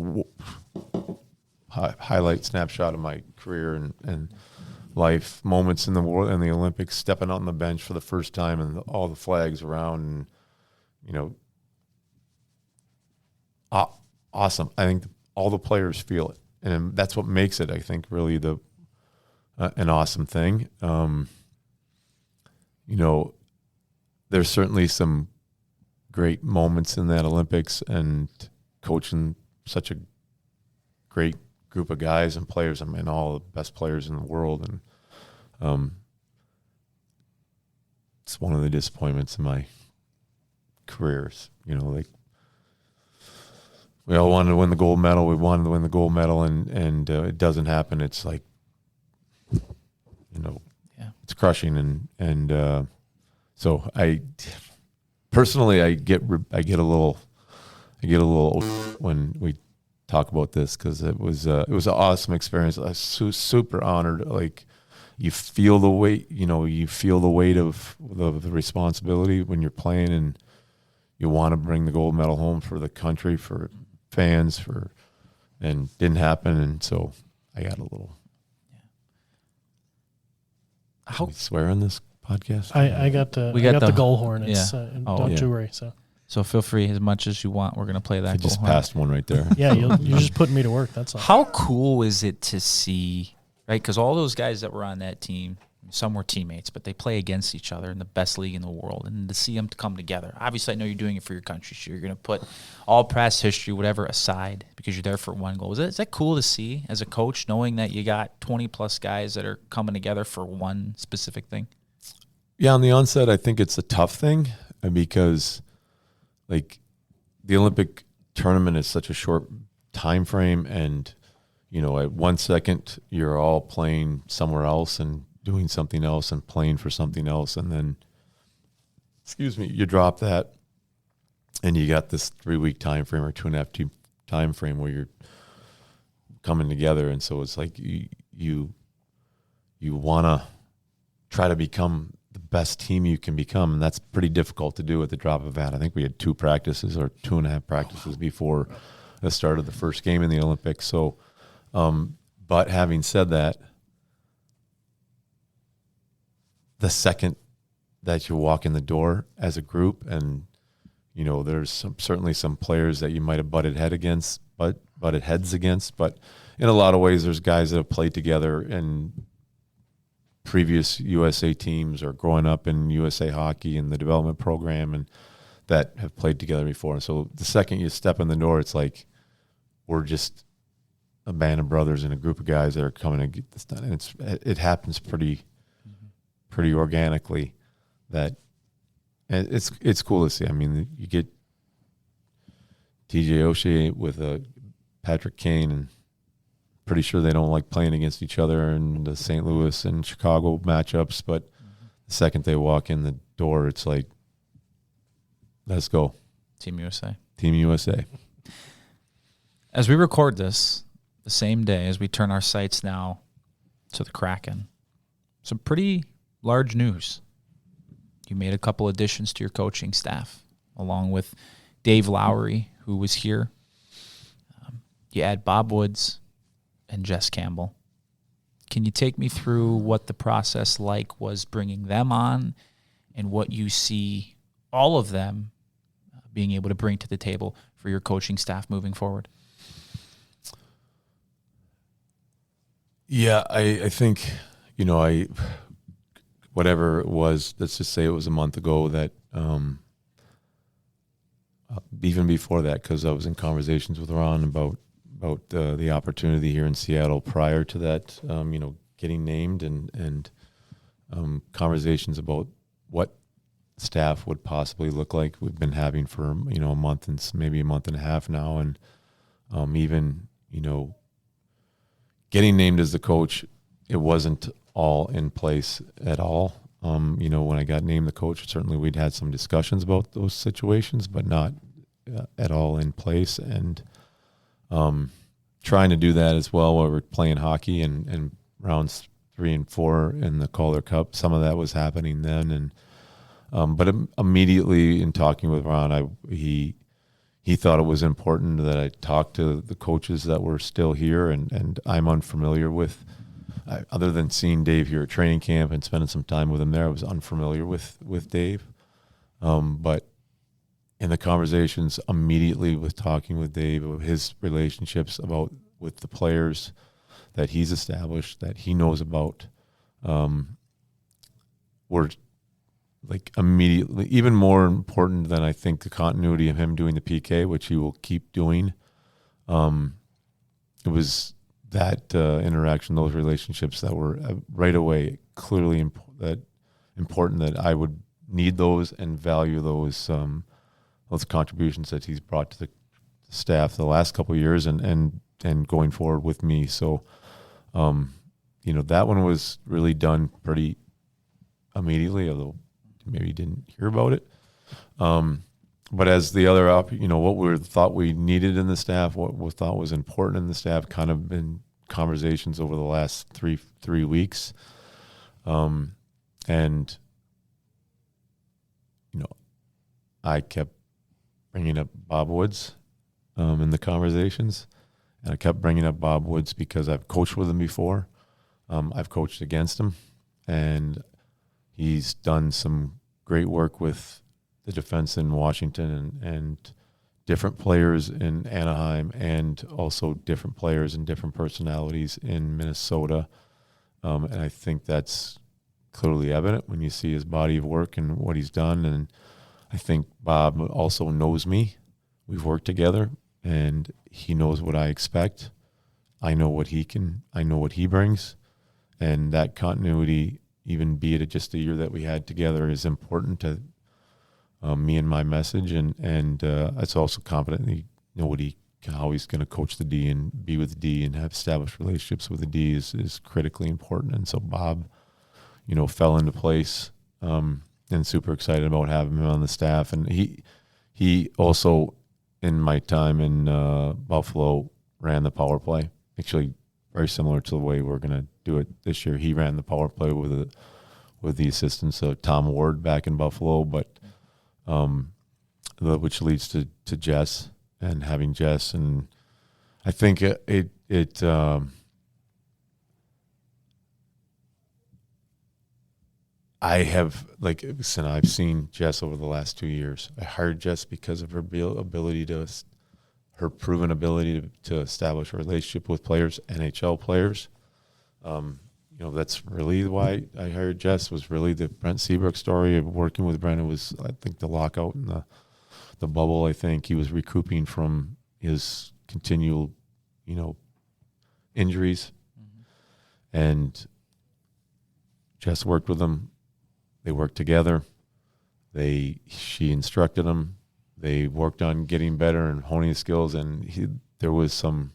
highlight snapshot of my career and life, moments in the world and the Olympics, stepping out on the bench for the first time and all the flags around, and awesome. I think all the players feel it, and that's what makes it, I think, really an awesome thing. There's certainly some great moments in that Olympics, and coaching such a great group of guys and players. I mean, all the best players in the world, and it's one of the disappointments in my careers. Like, we all wanted to win the gold medal. We wanted to win the gold medal, and it doesn't happen. It's like, it's crushing, and so I personally I get a little when we talk about this, because it was an awesome experience. I was super honored. Like, you feel the weight, of the responsibility when you're playing, and you want to bring the gold medal home for the country, for fans, and didn't happen, and so I got a little. How swear on this podcast? I got the goal horn. It's, don't you worry. So feel free as much as you want. We're going to play that. I just passed one right there. Yeah, you're just putting me to work. That's all. How cool is it to see, right? Because all those guys that were on that team, some were teammates, but they play against each other in the best league in the world. And to see them come together. Obviously, I know you're doing it for your country, so you're going to put all past history, whatever, aside because you're there for one goal. Is that cool to see as a coach, knowing that you got 20-plus guys that are coming together for one specific thing? Yeah, on the onset, I think it's a tough thing because, like, the Olympic tournament is such a short time frame, and at 1 second you're all playing somewhere else and doing something else and playing for something else, and then you drop that and you got this 3-week time frame or 2.5 time frame where you're coming together, and so it's like you want to try to become the best team you can become, and that's pretty difficult to do at the drop of a hat. I think we had 2 practices or 2.5 practices before the start of the first game in the Olympics. So, but having said that, the second that you walk in the door as a group, and there's certainly some players that you might have butted heads against, but in a lot of ways, there's guys that have played together in previous USA teams or growing up in USA hockey and the development program, and that have played together before. And so the second you step in the door, it's like we're just a band of brothers and a group of guys that are coming to get this done. And it happens pretty organically. And it's cool to see. I mean, you get TJ Oshie with Patrick Kane, and pretty sure they don't like playing against each other in the St. Louis and Chicago matchups, but the second they walk in the door, it's like, let's go. Team USA. Team USA. As we record this, the same day as we turn our sights now to the Kraken, some pretty large news. You made a couple additions to your coaching staff, along with Dave Lowry, who was here. You add Bob Woods and Jess Campbell. Can you take me through what the process was bringing them on, and what you see all of them being able to bring to the table for your coaching staff moving forward? Yeah, I think, whatever it was, let's just say it was a month ago, that even before that, because I was in conversations with Ron about the opportunity here in Seattle prior to that, getting named, and conversations about what staff would possibly look like. We've been having for, a month and maybe a month and a half now. And even, getting named as the coach, it wasn't all in place at all. When I got named the coach, certainly we'd had some discussions about those situations, but not at all in place. And trying to do that as well while we're playing hockey and rounds 3 and 4 in the Calder Cup. Some of that was happening then, and but immediately in talking with Ron, he thought it was important that I talk to the coaches that were still here, and I'm unfamiliar with. Other than seeing Dave here at training camp and spending some time with him there, I was unfamiliar with Dave. But in the conversations immediately with talking with Dave, of his relationships with the players that he's established, that he knows about, were like immediately even more important than I think the continuity of him doing the PK, which he will keep doing. It was that interaction, those relationships that were right away clearly important that I would need those and value those contributions that he's brought to the staff the last couple of years and going forward with me. So, that one was really done pretty immediately, although maybe you didn't hear about it. But as the other, what we thought we needed in the staff, what we thought was important in the staff, kind of been conversations over the last three weeks. And, I kept bringing up Bob Woods in the conversations. And I kept bringing up Bob Woods because I've coached with him before. I've coached against him. And he's done some great work with the defense in Washington and different players in Anaheim, and also different players and different personalities in Minnesota. And I think that's clearly evident when you see his body of work and what he's done. And I think Bob also knows me. We've worked together, and he knows what I expect. I know what he brings. And that continuity, even be it just the year that we had together, is important to me and my message. And it's also confidently how he's going to coach the D and be with the D and have established relationships with the D is critically important. And so Bob, fell into place, and super excited about having him on the staff. And he also, in my time in Buffalo, ran the power play. Actually, very similar to the way we're going to do it this year. He ran the power play with the assistance of Tom Ward back in Buffalo, but which leads to Jess and having Jess. And I think I've seen Jess over the last 2 years. I hired Jess because of her her proven ability to establish a relationship with players, NHL players. That's really why I hired Jess, was really the Brent Seabrook story of working with Brent. It was, I think, the lockout and the bubble. I think he was recouping from his continual, injuries. Mm-hmm. And Jess worked with him. They worked together. She instructed him. They worked on getting better and honing his skills. And there was some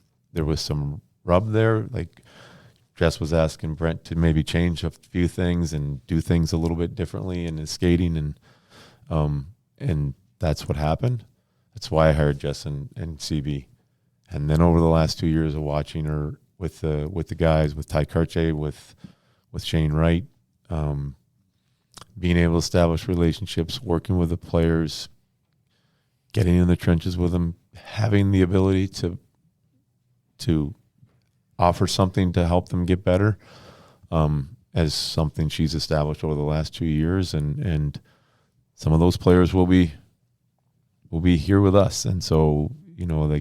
rub there. Like, Jess was asking Brent to maybe change a few things and do things a little bit differently in his skating, and that's what happened. That's why I hired Jess and CB. And then over the last 2 years of watching her with the guys, with Ty Karche, with Shane Wright, being able to establish relationships, working with the players, getting in the trenches with them, having the ability to offer something to help them get better, as something she's established over the last 2 years, and some of those players will be here with us, and so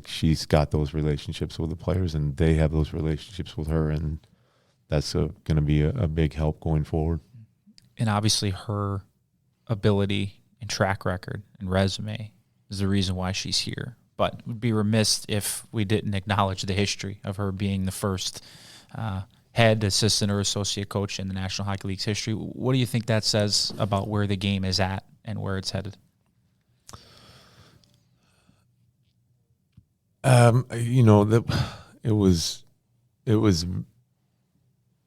she's got those relationships with the players, and they have those relationships with her, and that's going to be a big help going forward. And obviously, her ability and track record and resume is the reason why she's here. But we'd be remiss if we didn't acknowledge the history of her being the first head assistant or associate coach in the National Hockey League's history. What do you think that says about where the game is at and where it's headed? It was.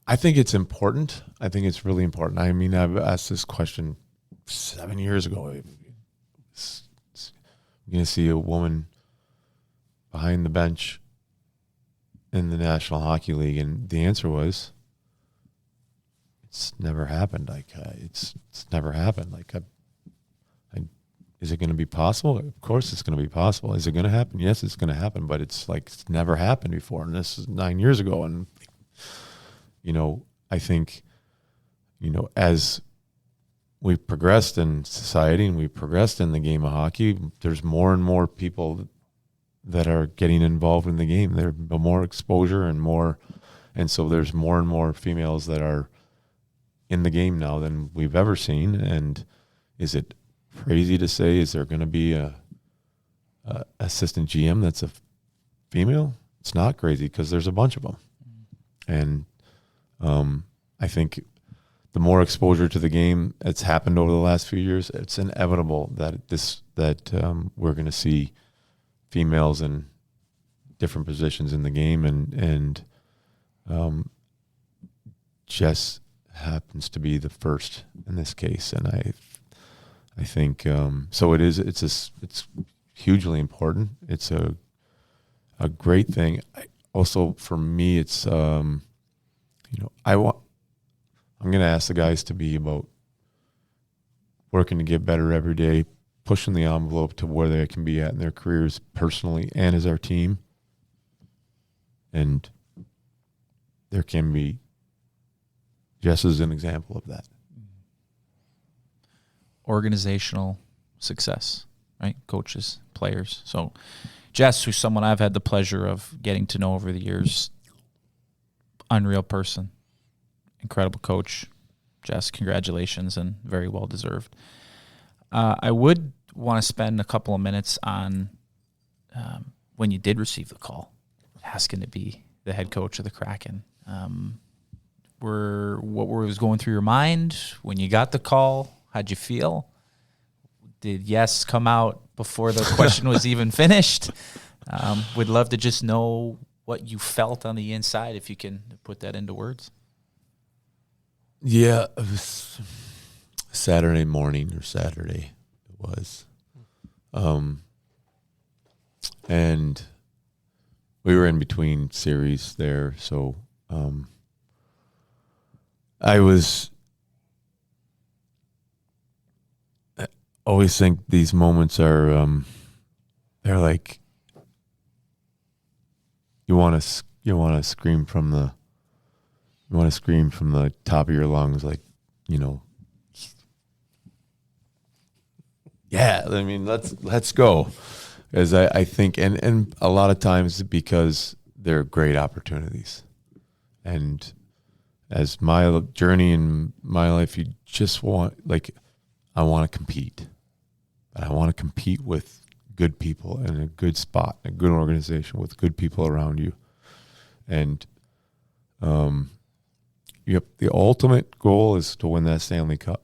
I think it's important. I think it's really important. I mean, I've asked this question 7 years ago. You're going to see a woman behind the bench in the National Hockey League, and the answer was, it's never happened. It's never happened. Is it going to be possible? Of course it's going to be possible. Is it going to happen? Yes, it's going to happen, but it's never happened before, and this is 9 years ago. And I think as we've progressed in society and we've progressed in the game of hockey. There's more and more people that are getting involved in the game. There's more exposure and so there's more and more females that are in the game now than we've ever seen. And is it crazy to say, is there going to be a assistant GM that's a female? It's not crazy because there's a bunch of them. And I think the more exposure to the game that's happened over the last few years, it's inevitable that we're going to see females in different positions in the game, and Jess happens to be the first in this case, and I think so. It's hugely important. It's a great thing. Also, for me, it's I'm going to ask the guys to be about working to get better every day, pushing the envelope to where they can be at in their careers personally and as our team. And there can be, Jess is an example of that. Organizational success, right? Coaches, players. So Jess, who's someone I've had the pleasure of getting to know over the years, unreal person. Incredible coach. Jess, congratulations, and very well deserved. I would want to spend a couple of minutes on when you did receive the call asking to be the head coach of the Kraken. What was going through your mind when you got the call? How'd you feel? Did yes come out before the question was even finished? Would love to just know what you felt on the inside, if you can put that into words. Yeah, it was Saturday morning, or Saturday it was. And we were in between series there, so I always think these moments are they're like you want to scream from the top of your lungs, like, yeah, I mean, let's go. As I think, and a lot of times because they're great opportunities. And as my journey in my life, you just want, I want to compete. But I want to compete with good people in a good spot, a good organization with good people around you. And the ultimate goal is to win that Stanley Cup.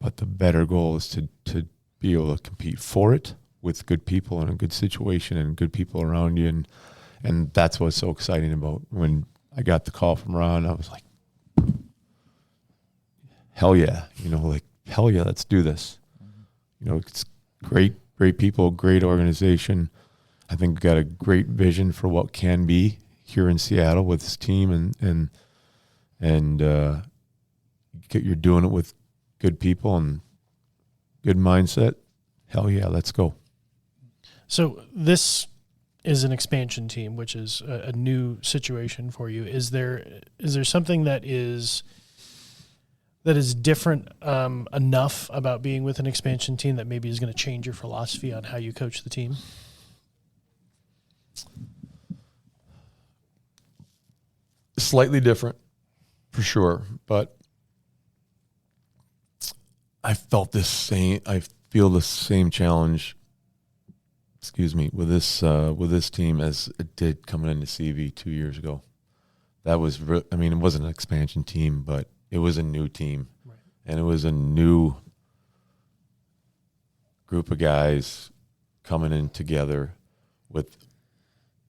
But the better goal is to be able to compete for it with good people in a good situation and good people around you. And that's what's so exciting about when I got the call from Ron. I was like, hell yeah. Hell yeah, let's do this. It's great people, great organization. I think we've got a great vision for what can be here in Seattle with this team, and you're doing it with good people and good mindset. Hell yeah, let's go. So this is an expansion team, which is a new situation for you. Is there something that is different enough about being with an expansion team that maybe is going to change your philosophy on how you coach the team? Slightly different, for sure, but I feel the same challenge. With this team as it did coming into CV 2 years ago. That was, it wasn't an expansion team, but it was a new team, right. And it was a new group of guys coming in together with,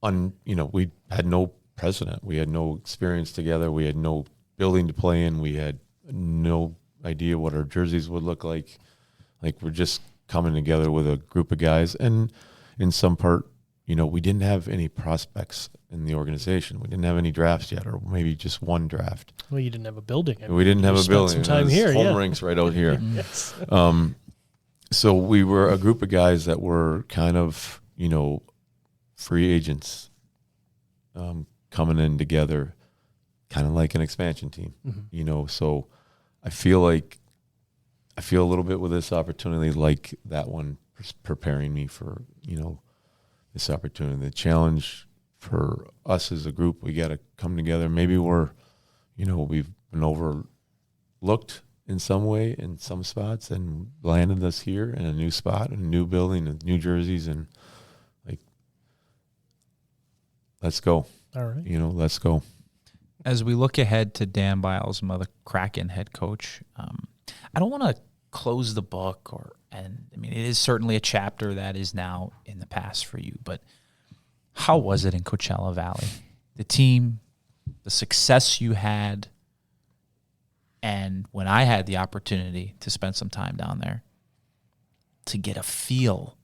we had no precedent. We had no experience together. We had no building to play in. We had no idea what our jerseys would look like. We're just coming together with a group of guys. And in some part, we didn't have any prospects in the organization. We didn't have any drafts yet, or maybe just one draft. Well, you didn't have a building. We didn't have a building. Some time here, home rinks right out here. Yes. So we were a group of guys that were kind of, free agents coming in together, kind of like an expansion team. Mm-hmm. So I feel like I feel a little bit with this opportunity like that one preparing me for, this opportunity. The challenge for us as a group, we got to come together. Maybe we've been overlooked in some way in some spots and landed us here in a new spot, in a new building, in New Jersey's, and let's go. All right. Let's go. As we look ahead to Dan Bylsma, the Kraken head coach, I don't want to close the book, it is certainly a chapter that is now in the past for you, but how was it in Coachella Valley? The team, the success you had, and when I had the opportunity to spend some time down there to get a feel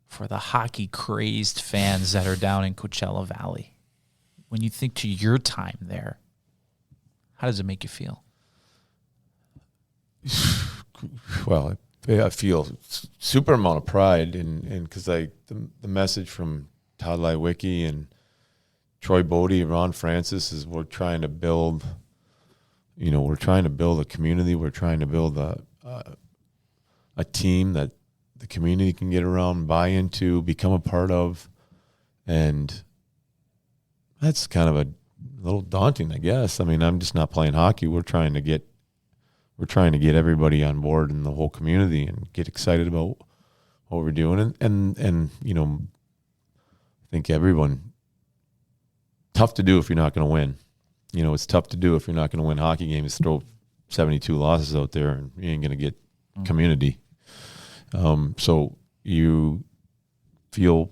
for the hockey-crazed fans that are down in Coachella Valley. When you think to your time there, how does it make you feel? Well, I feel super amount of pride, and because the message from Todd Lywicki and Troy Bodie, Ron Francis is we're trying to build a community. We're trying to build a team that the community can get around, buy into, become a part of, and that's kind of a little daunting, I guess. I'm just not playing hockey. We're trying to get everybody on board in the whole community and get excited about what we're doing. And I think everyone, tough to do if you're not going to win. It's tough to do if you're not going to win hockey games, throw 72 losses out there and you ain't going to get community. So you feel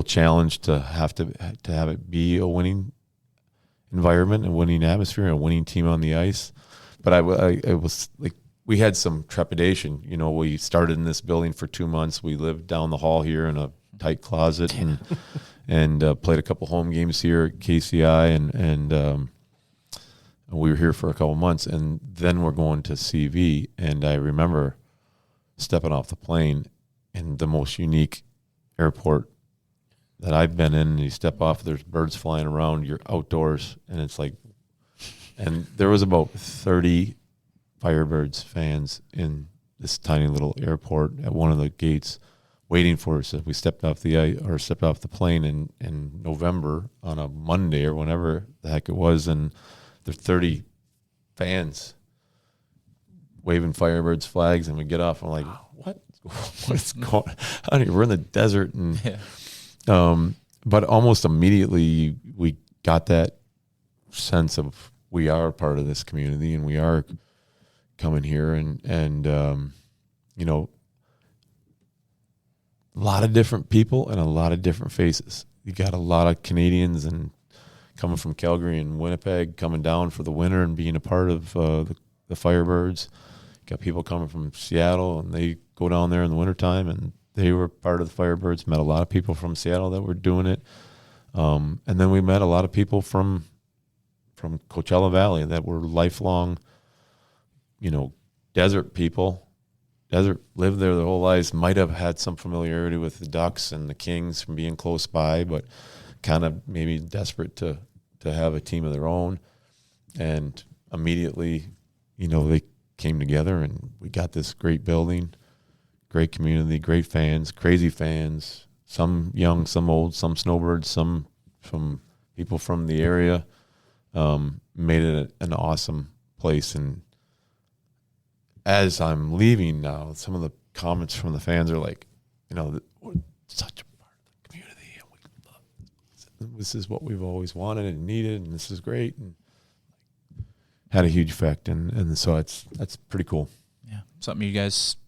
challenged to have it be a winning environment, a winning atmosphere, a winning team on the ice. But I was like, we had some trepidation. We started in this building for 2 months. We lived down the hall here in a tight closet and played a couple home games here at KCI, and we were here for a couple months, and then we're going to CV. And I remember stepping off the plane in the most unique airport that I've been in. And you step off, there's birds flying around, you're outdoors, and it's like, and there was about 30 Firebirds fans in this tiny little airport at one of the gates waiting for us. We stepped off the plane in November on a Monday or whenever the heck it was, and there's 30 fans waving Firebirds flags, and we get off. And I'm like, what is going on? We're in the desert, and but almost immediately we got that sense of we are part of this community, and we are coming here, and a lot of different people and a lot of different faces. You got a lot of Canadians and coming from Calgary and Winnipeg coming down for the winter and being a part of the Firebirds. You got people coming from Seattle, and they go down there in the wintertime, and they were part of the Firebirds. Met a lot of people from Seattle that were doing it. And then we met a lot of people from Coachella Valley that were lifelong, desert people. Desert, lived there their whole lives, might have had some familiarity with the Ducks and the Kings from being close by, but kind of maybe desperate to have a team of their own. And immediately, they came together, and we got this great building, great community, great fans, crazy fans, some young, some old, some snowbirds, some from people from the area. Made it an awesome place. And as I'm leaving now, some of the comments from the fans are like, we're such a part of the community, and we love this is what we've always wanted and needed, and this is great, and had a huge effect. And so that's pretty cool. Yeah, something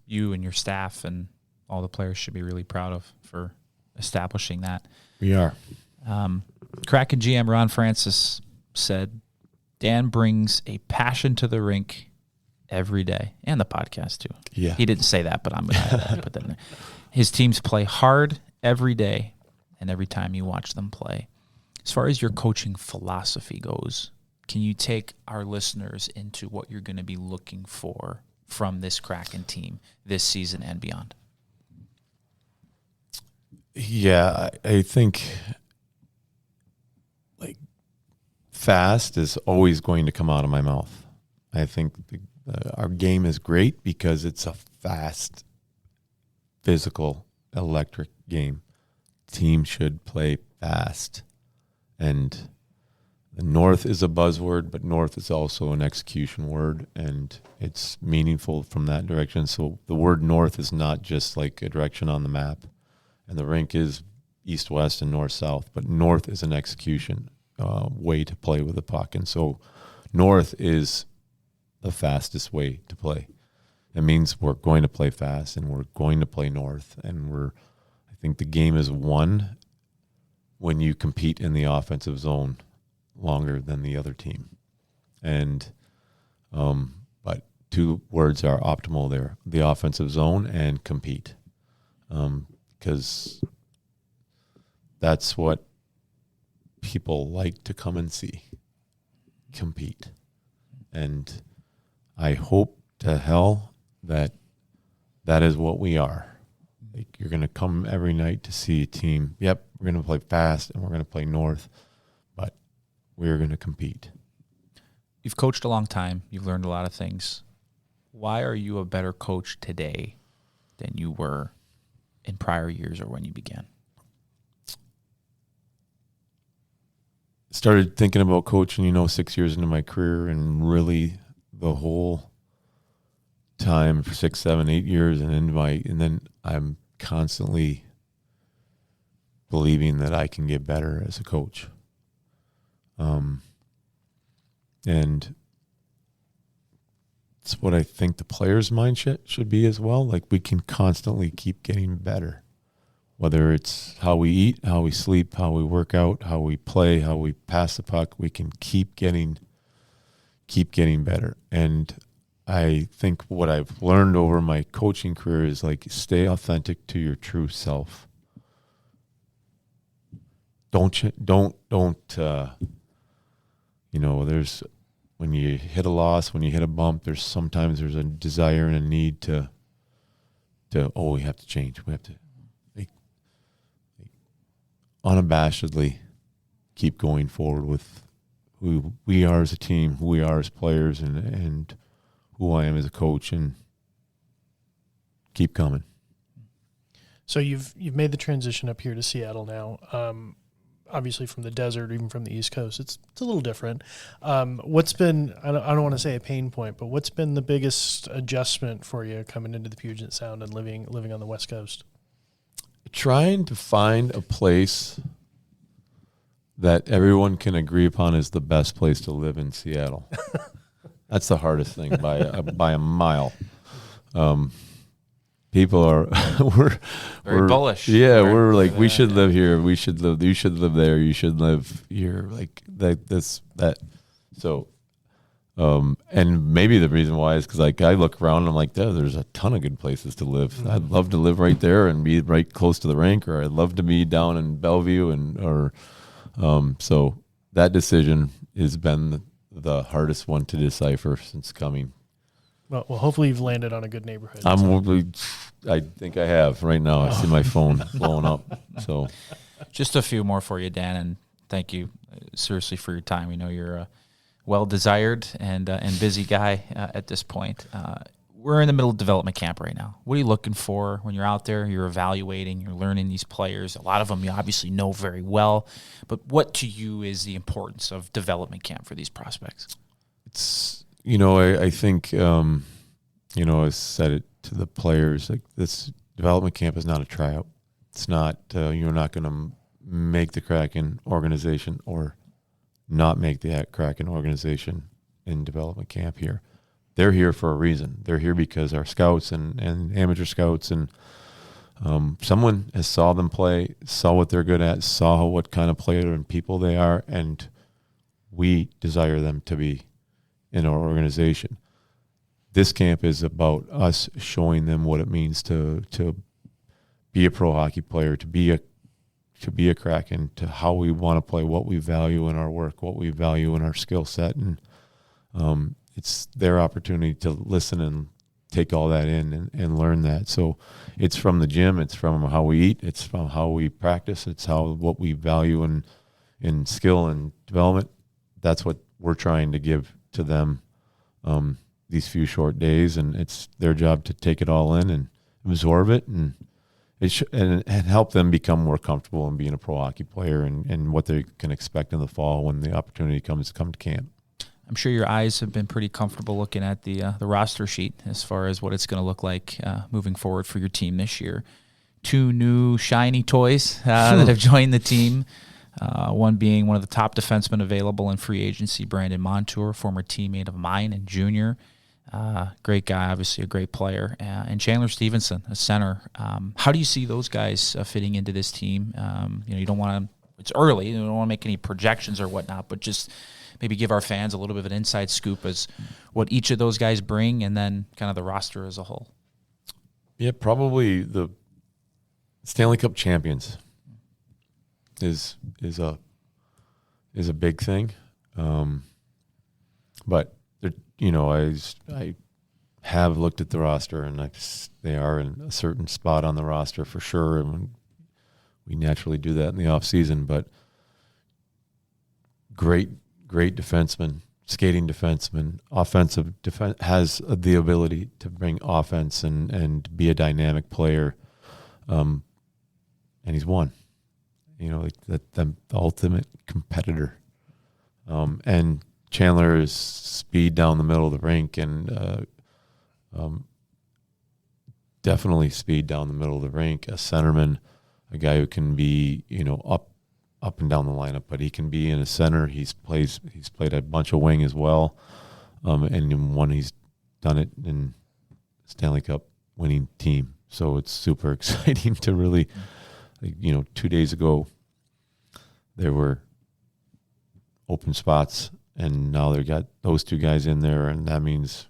you and your staff and all the players should be really proud of for establishing that. We are. Kraken GM Ron Francis said, Dan brings a passion to the rink every day, and the podcast too. Yeah. He didn't say that, but I'm going to put that in there. His teams play hard every day and every time you watch them play. As far as your coaching philosophy goes, can you take our listeners into what you're going to be looking for from this Kraken team this season and beyond? Yeah, I think fast is always going to come out of my mouth. I think Our game is great because it's a fast, physical, electric game. Team should play fast. And the North is a buzzword, but North is also an execution word, and it's meaningful from that direction. So the word North is not just like a direction on the map, and the rink is east-west and north-south, but North is an execution way to play with the puck. And so North is the fastest way to play. It means we're going to play fast, and we're going to play North, and I think the game is won when you compete in the offensive zone longer than the other team. And but two words are optimal there: the offensive zone and compete, because that's what people like to come and see. Compete. And I hope to hell that is what we are. Like, you're going to come every night to see a team. Yep, we're going to play fast and we're going to play North, but we're going to compete. You've coached a long time. You've learned a lot of things. Why are you a better coach today than you were in prior years or when you began? Started thinking about coaching, 6 years into my career, and really the whole time for 6, 7, 8 years, and then I'm constantly believing that I can get better as a coach. And it's what I think the player's mindset should be as well. Like, we can constantly keep getting better. Whether it's how we eat, how we sleep, how we work out, how we play, how we pass the puck, we can keep getting better. And I think what I've learned over my coaching career is, like, stay authentic to your true self. There's, when you hit a loss, when you hit a bump, there's a desire and a need to we have to change. We have to unabashedly keep going forward with who we are as a team, who we are as players, and who I am as a coach, and keep coming. So you've made the transition up here to Seattle now. Obviously from the desert, even from the East Coast, it's a little different. What's been, I don't want to say a pain point, but what's been the biggest adjustment for you coming into the Puget Sound and living on the West Coast? Trying to find a place that everyone can agree upon is the best place to live in Seattle. That's the hardest thing by a mile. People are we're bullish. Yeah, we're like, we should live here. You should live there. You should live here. Like that. So, and maybe the reason why is because, like, I look around and I'm like, there's a ton of good places to live. Mm-hmm. I'd love to live right there and be right close to the rink, or I'd love to be down in Bellevue so that decision has been the hardest one to decipher since coming. Well, hopefully you've landed on a good neighborhood. I think I have right now. I see my phone blowing up. So, just a few more for you, Dan, and thank you seriously for your time. We know you're a well-desired and busy guy at this point. We're in the middle of development camp right now. What are you looking for when you're out there? You're evaluating, you're learning these players. A lot of them you obviously know very well, but what to you is the importance of development camp for these prospects? It's, I think, I said it to the players, like, this development camp is not a tryout. It's not, you're not going to make the Kraken organization or not make the Kraken organization in development camp here. They're here for a reason. They're here because our scouts and amateur scouts and someone has saw them play, saw what they're good at, saw what kind of player and people they are, and we desire them to be in our organization. This camp is about us showing them what it means to be a pro hockey player, to be a Kraken, to how we want to play, what we value in our work, what we value in our skill set, and it's their opportunity to listen and take all that in and learn that. So it's from the gym, it's from how we eat, it's from how we practice, it's what we value in skill and development. That's what we're trying to give to them these few short days, and it's their job to take it all in and absorb it, and and help them become more comfortable in being a pro hockey player and what they can expect in the fall when the opportunity comes to come to camp. I'm sure your eyes have been pretty comfortable looking at the roster sheet as far as what it's going to look like moving forward for your team this year. 2 new shiny toys that have joined the team. One being one of the top defensemen available in free agency, Brandon Montour, former teammate of mine and junior. Great guy, obviously a great player. And Chandler Stevenson, a center. How do you see those guys fitting into this team? You don't want to, it's early, you don't want to make any projections or whatnot, but just maybe give our fans a little bit of an inside scoop as what each of those guys bring and then kind of the roster as a whole. Yeah, probably the Stanley Cup champions is a big thing. But I have looked at the roster, and they are in a certain spot on the roster for sure, and we naturally do that in the off season. But great defenseman, skating defenseman, offensive defense, has the ability to bring offense and be a dynamic player. And he's won, the ultimate competitor. And Chandler is speed down the middle of the rink, and definitely speed down the middle of the rink. A centerman, a guy who can be, up and down the lineup, but he can be in a center. He's played a bunch of wing as well, and in one he's done it in Stanley Cup winning team. So it's super exciting to really, 2 days ago there were open spots, and now they got those 2 guys in there, and that means,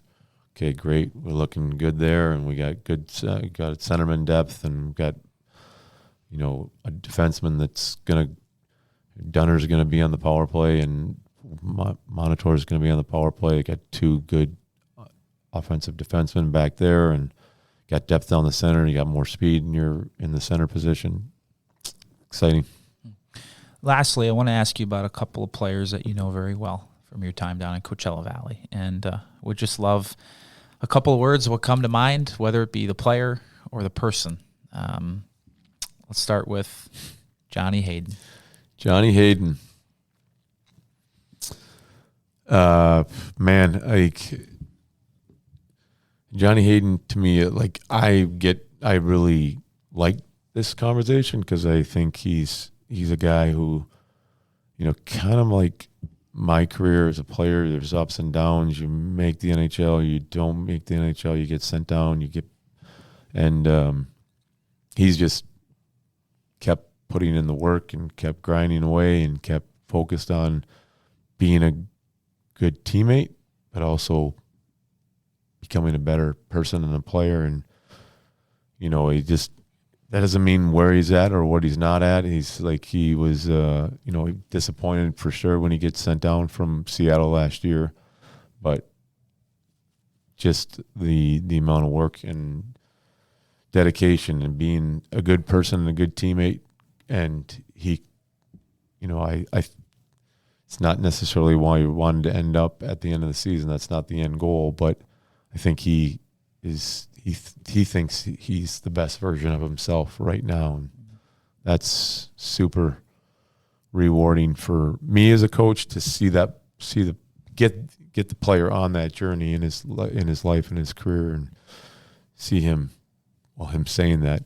okay, great, we're looking good there, and we got good, got centerman depth, and we've got, a defenseman that's Dunner's going to be on the power play, and Monitor's going to be on the power play. Got 2 good offensive defensemen back there, and got depth down the center. You got more speed, and you're in the center position. Exciting. Lastly, I want to ask you about a couple of players that you know very well from your time down in Coachella Valley, and would just love a couple of words that would come to mind, whether it be the player or the person. Let's start with Johnny Hayden. Johnny Hayden. Johnny Hayden, to me, I really like this conversation because I think he's a guy who, kind of like my career as a player, there's ups and downs. You make the NHL, you don't make the NHL, you get sent down, he's just kept putting in the work and kept grinding away and kept focused on being a good teammate, but also becoming a better person and a player. And, that doesn't mean where he's at or what he's not at. He was disappointed for sure when he gets sent down from Seattle last year, but just the amount of work and dedication and being a good person and a good teammate. And he, it's not necessarily why you wanted to end up at the end of the season. That's not the end goal, but I think he thinks he's the best version of himself right now. And that's super rewarding for me as a coach to get the player on that journey in his life and his career, and see him saying that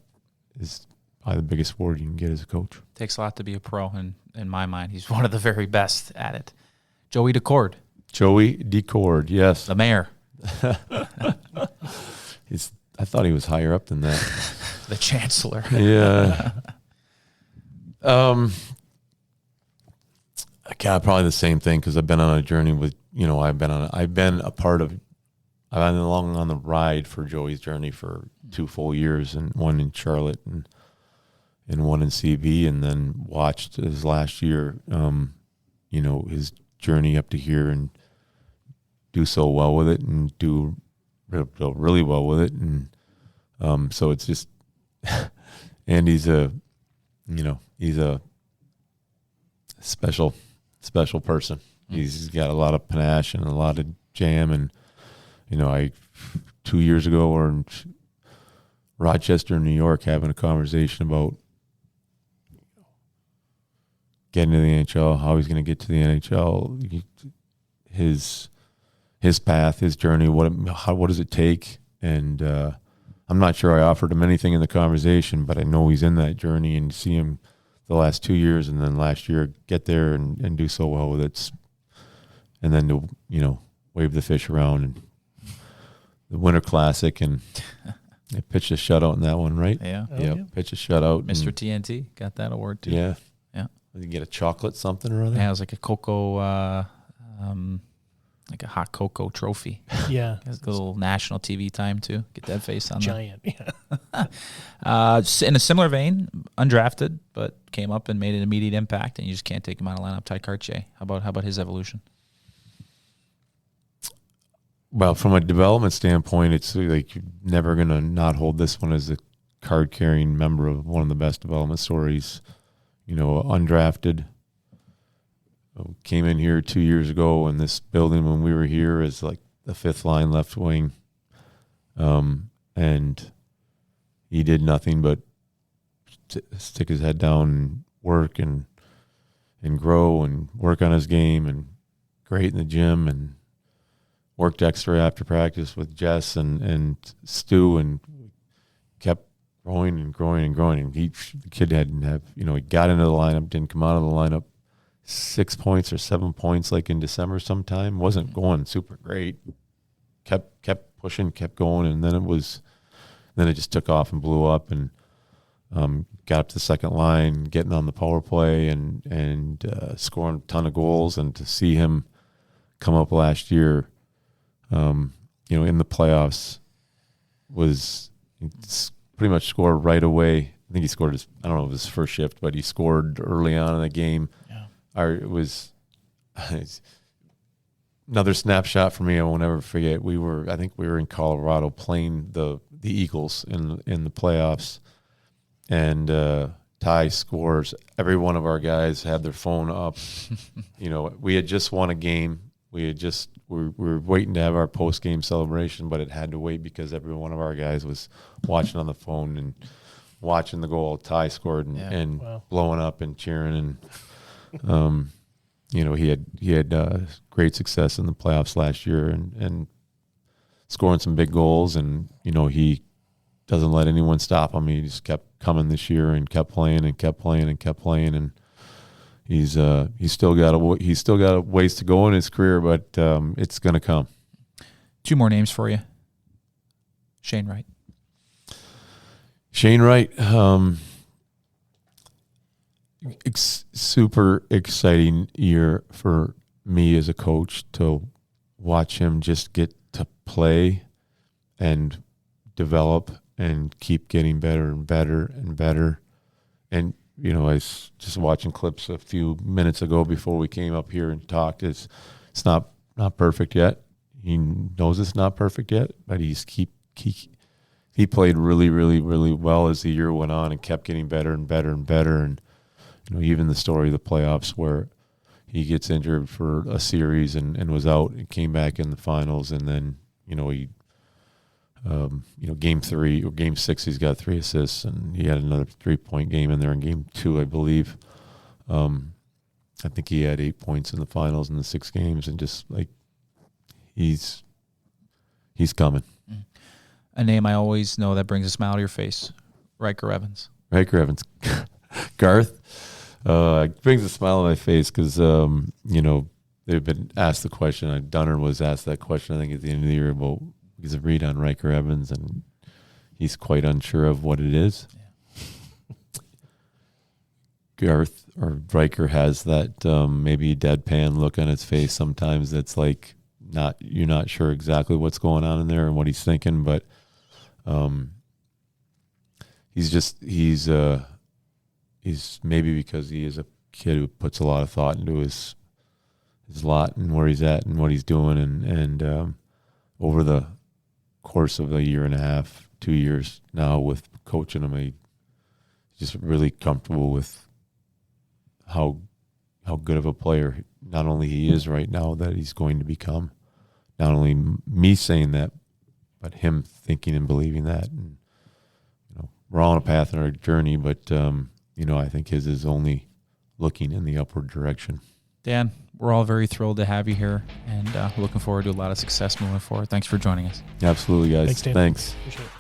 is probably the biggest award you can get as a coach. Takes a lot to be a pro, and in my mind, he's one of the very best at it. Joey Decord. Joey Decord, yes. The mayor. I thought he was higher up than that. The chancellor. Yeah. Probably the same thing, because I've been on a journey with, I've been along on the ride for Joey's journey for 2 full years, and one in Charlotte and one in CB, and then watched his last year, his journey up to here and do so well with it and do really well with it. And so it's just, and he's a special person. He's got a lot of panache and a lot of jam, and I 2 years ago were in Rochester, New York, having a conversation about getting to the NHL, how he's going to get to the NHL, his path, his journey, what does it take? And I'm not sure I offered him anything in the conversation, but I know he's in that journey, and to see him the last 2 years and then last year get there and do so well with it, and then to wave the fish around and the Winter Classic, and they pitched a shutout in that one, right? Yeah. Yeah, pitched a shutout. Mr. TNT got that award too. Yeah. Yeah. You get a chocolate something or other? Yeah, it was like a cocoa, like a hot cocoa trophy. Yeah. It has a little national TV time too. Get that face on Giant. Yeah. there. In a similar vein, undrafted, but came up and made an immediate impact, and you just can't take him out of lineup. Ty Cartier. How about his evolution? Well, from a development standpoint, it's like you're never going to not hold this one as a card-carrying member of one of the best development stories. Undrafted. Came in here 2 years ago in this building when we were here as like the fifth line left wing. And he did nothing but stick his head down and work and grow and work on his game, and great in the gym, and worked extra after practice with Jess and Stu, and kept growing and growing and growing. And the kid hadn't have, he got into the lineup, didn't come out of the lineup 6 points or 7 points like in December sometime. Wasn't going super great. Kept pushing, kept going, and then it just took off and blew up, and got up to the second line, getting on the power play and scoring a ton of goals. And to see him come up last year, in the playoffs, was pretty much scored right away. I think he scored I don't know if it was his first shift, but he scored early on in the game. Yeah. It was another snapshot for me I won't ever forget. I think we were in Colorado playing the Eagles in the playoffs, and Ty scores. Every one of our guys had their phone up. We had just won a game. We were waiting to have our post-game celebration, but it had to wait because every one of our guys was watching on the phone and watching the goal Ty scored and wow, blowing up and cheering. And he had great success in the playoffs last year and scoring some big goals. And he doesn't let anyone stop him. He just kept coming this year and kept playing and kept playing and kept playing. And he's still got a ways to go in his career, but it's going to come. Two more names for you. Shane Wright. Shane Wright, super exciting year for me as a coach to watch him just get to play and develop and keep getting better and better and better. And I was just watching clips a few minutes ago before we came up here and talked. It's not perfect yet. He knows it's not perfect yet, but he played really, really, really well as the year went on and kept getting better and better and better. And even the story of the playoffs where he gets injured for a series and was out and came back in the finals, and then he game 3 or game 6, he's got 3 assists, and he had another 3-point game in there in game 2, I believe. I think he had 8 points in the finals in the 6 games, and just like he's coming. A name I always know that brings a smile to your face, Riker Evans. Riker Evans. Garth brings a smile on my face because, they've been asked the question. Dunner was asked that question, I think, at the end of the year about his read on Riker Evans, and he's quite unsure of what it is. Yeah. Garth or Riker has that maybe deadpan look on his face sometimes that's like you're not sure exactly what's going on in there and what he's thinking, but he's maybe because he is a kid who puts a lot of thought into his lot and where he's at and what he's doing, and over the course of a year and a half, 2 years now with coaching him, he's just really comfortable with how good of a player not only he is right now, that he's going to become. not only me saying that, but him thinking and believing that. And, we're all on a path in our journey, but, I think his is only looking in the upward direction. Dan, we're all very thrilled to have you here, and looking forward to a lot of success moving forward. Thanks for joining us. Absolutely, guys. Thanks, Dan. Thanks. Appreciate it.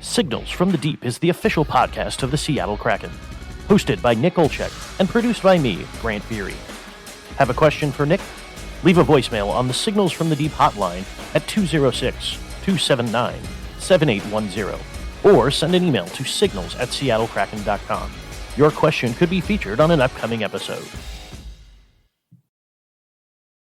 Signals from the Deep is the official podcast of the Seattle Kraken. Hosted by Nick Olchek and produced by me, Grant Beery. Have a question for Nick? Leave a voicemail on the Signals from the Deep hotline at 206-279-7810 or send an email to signals@seattlekraken.com. Your question could be featured on an upcoming episode.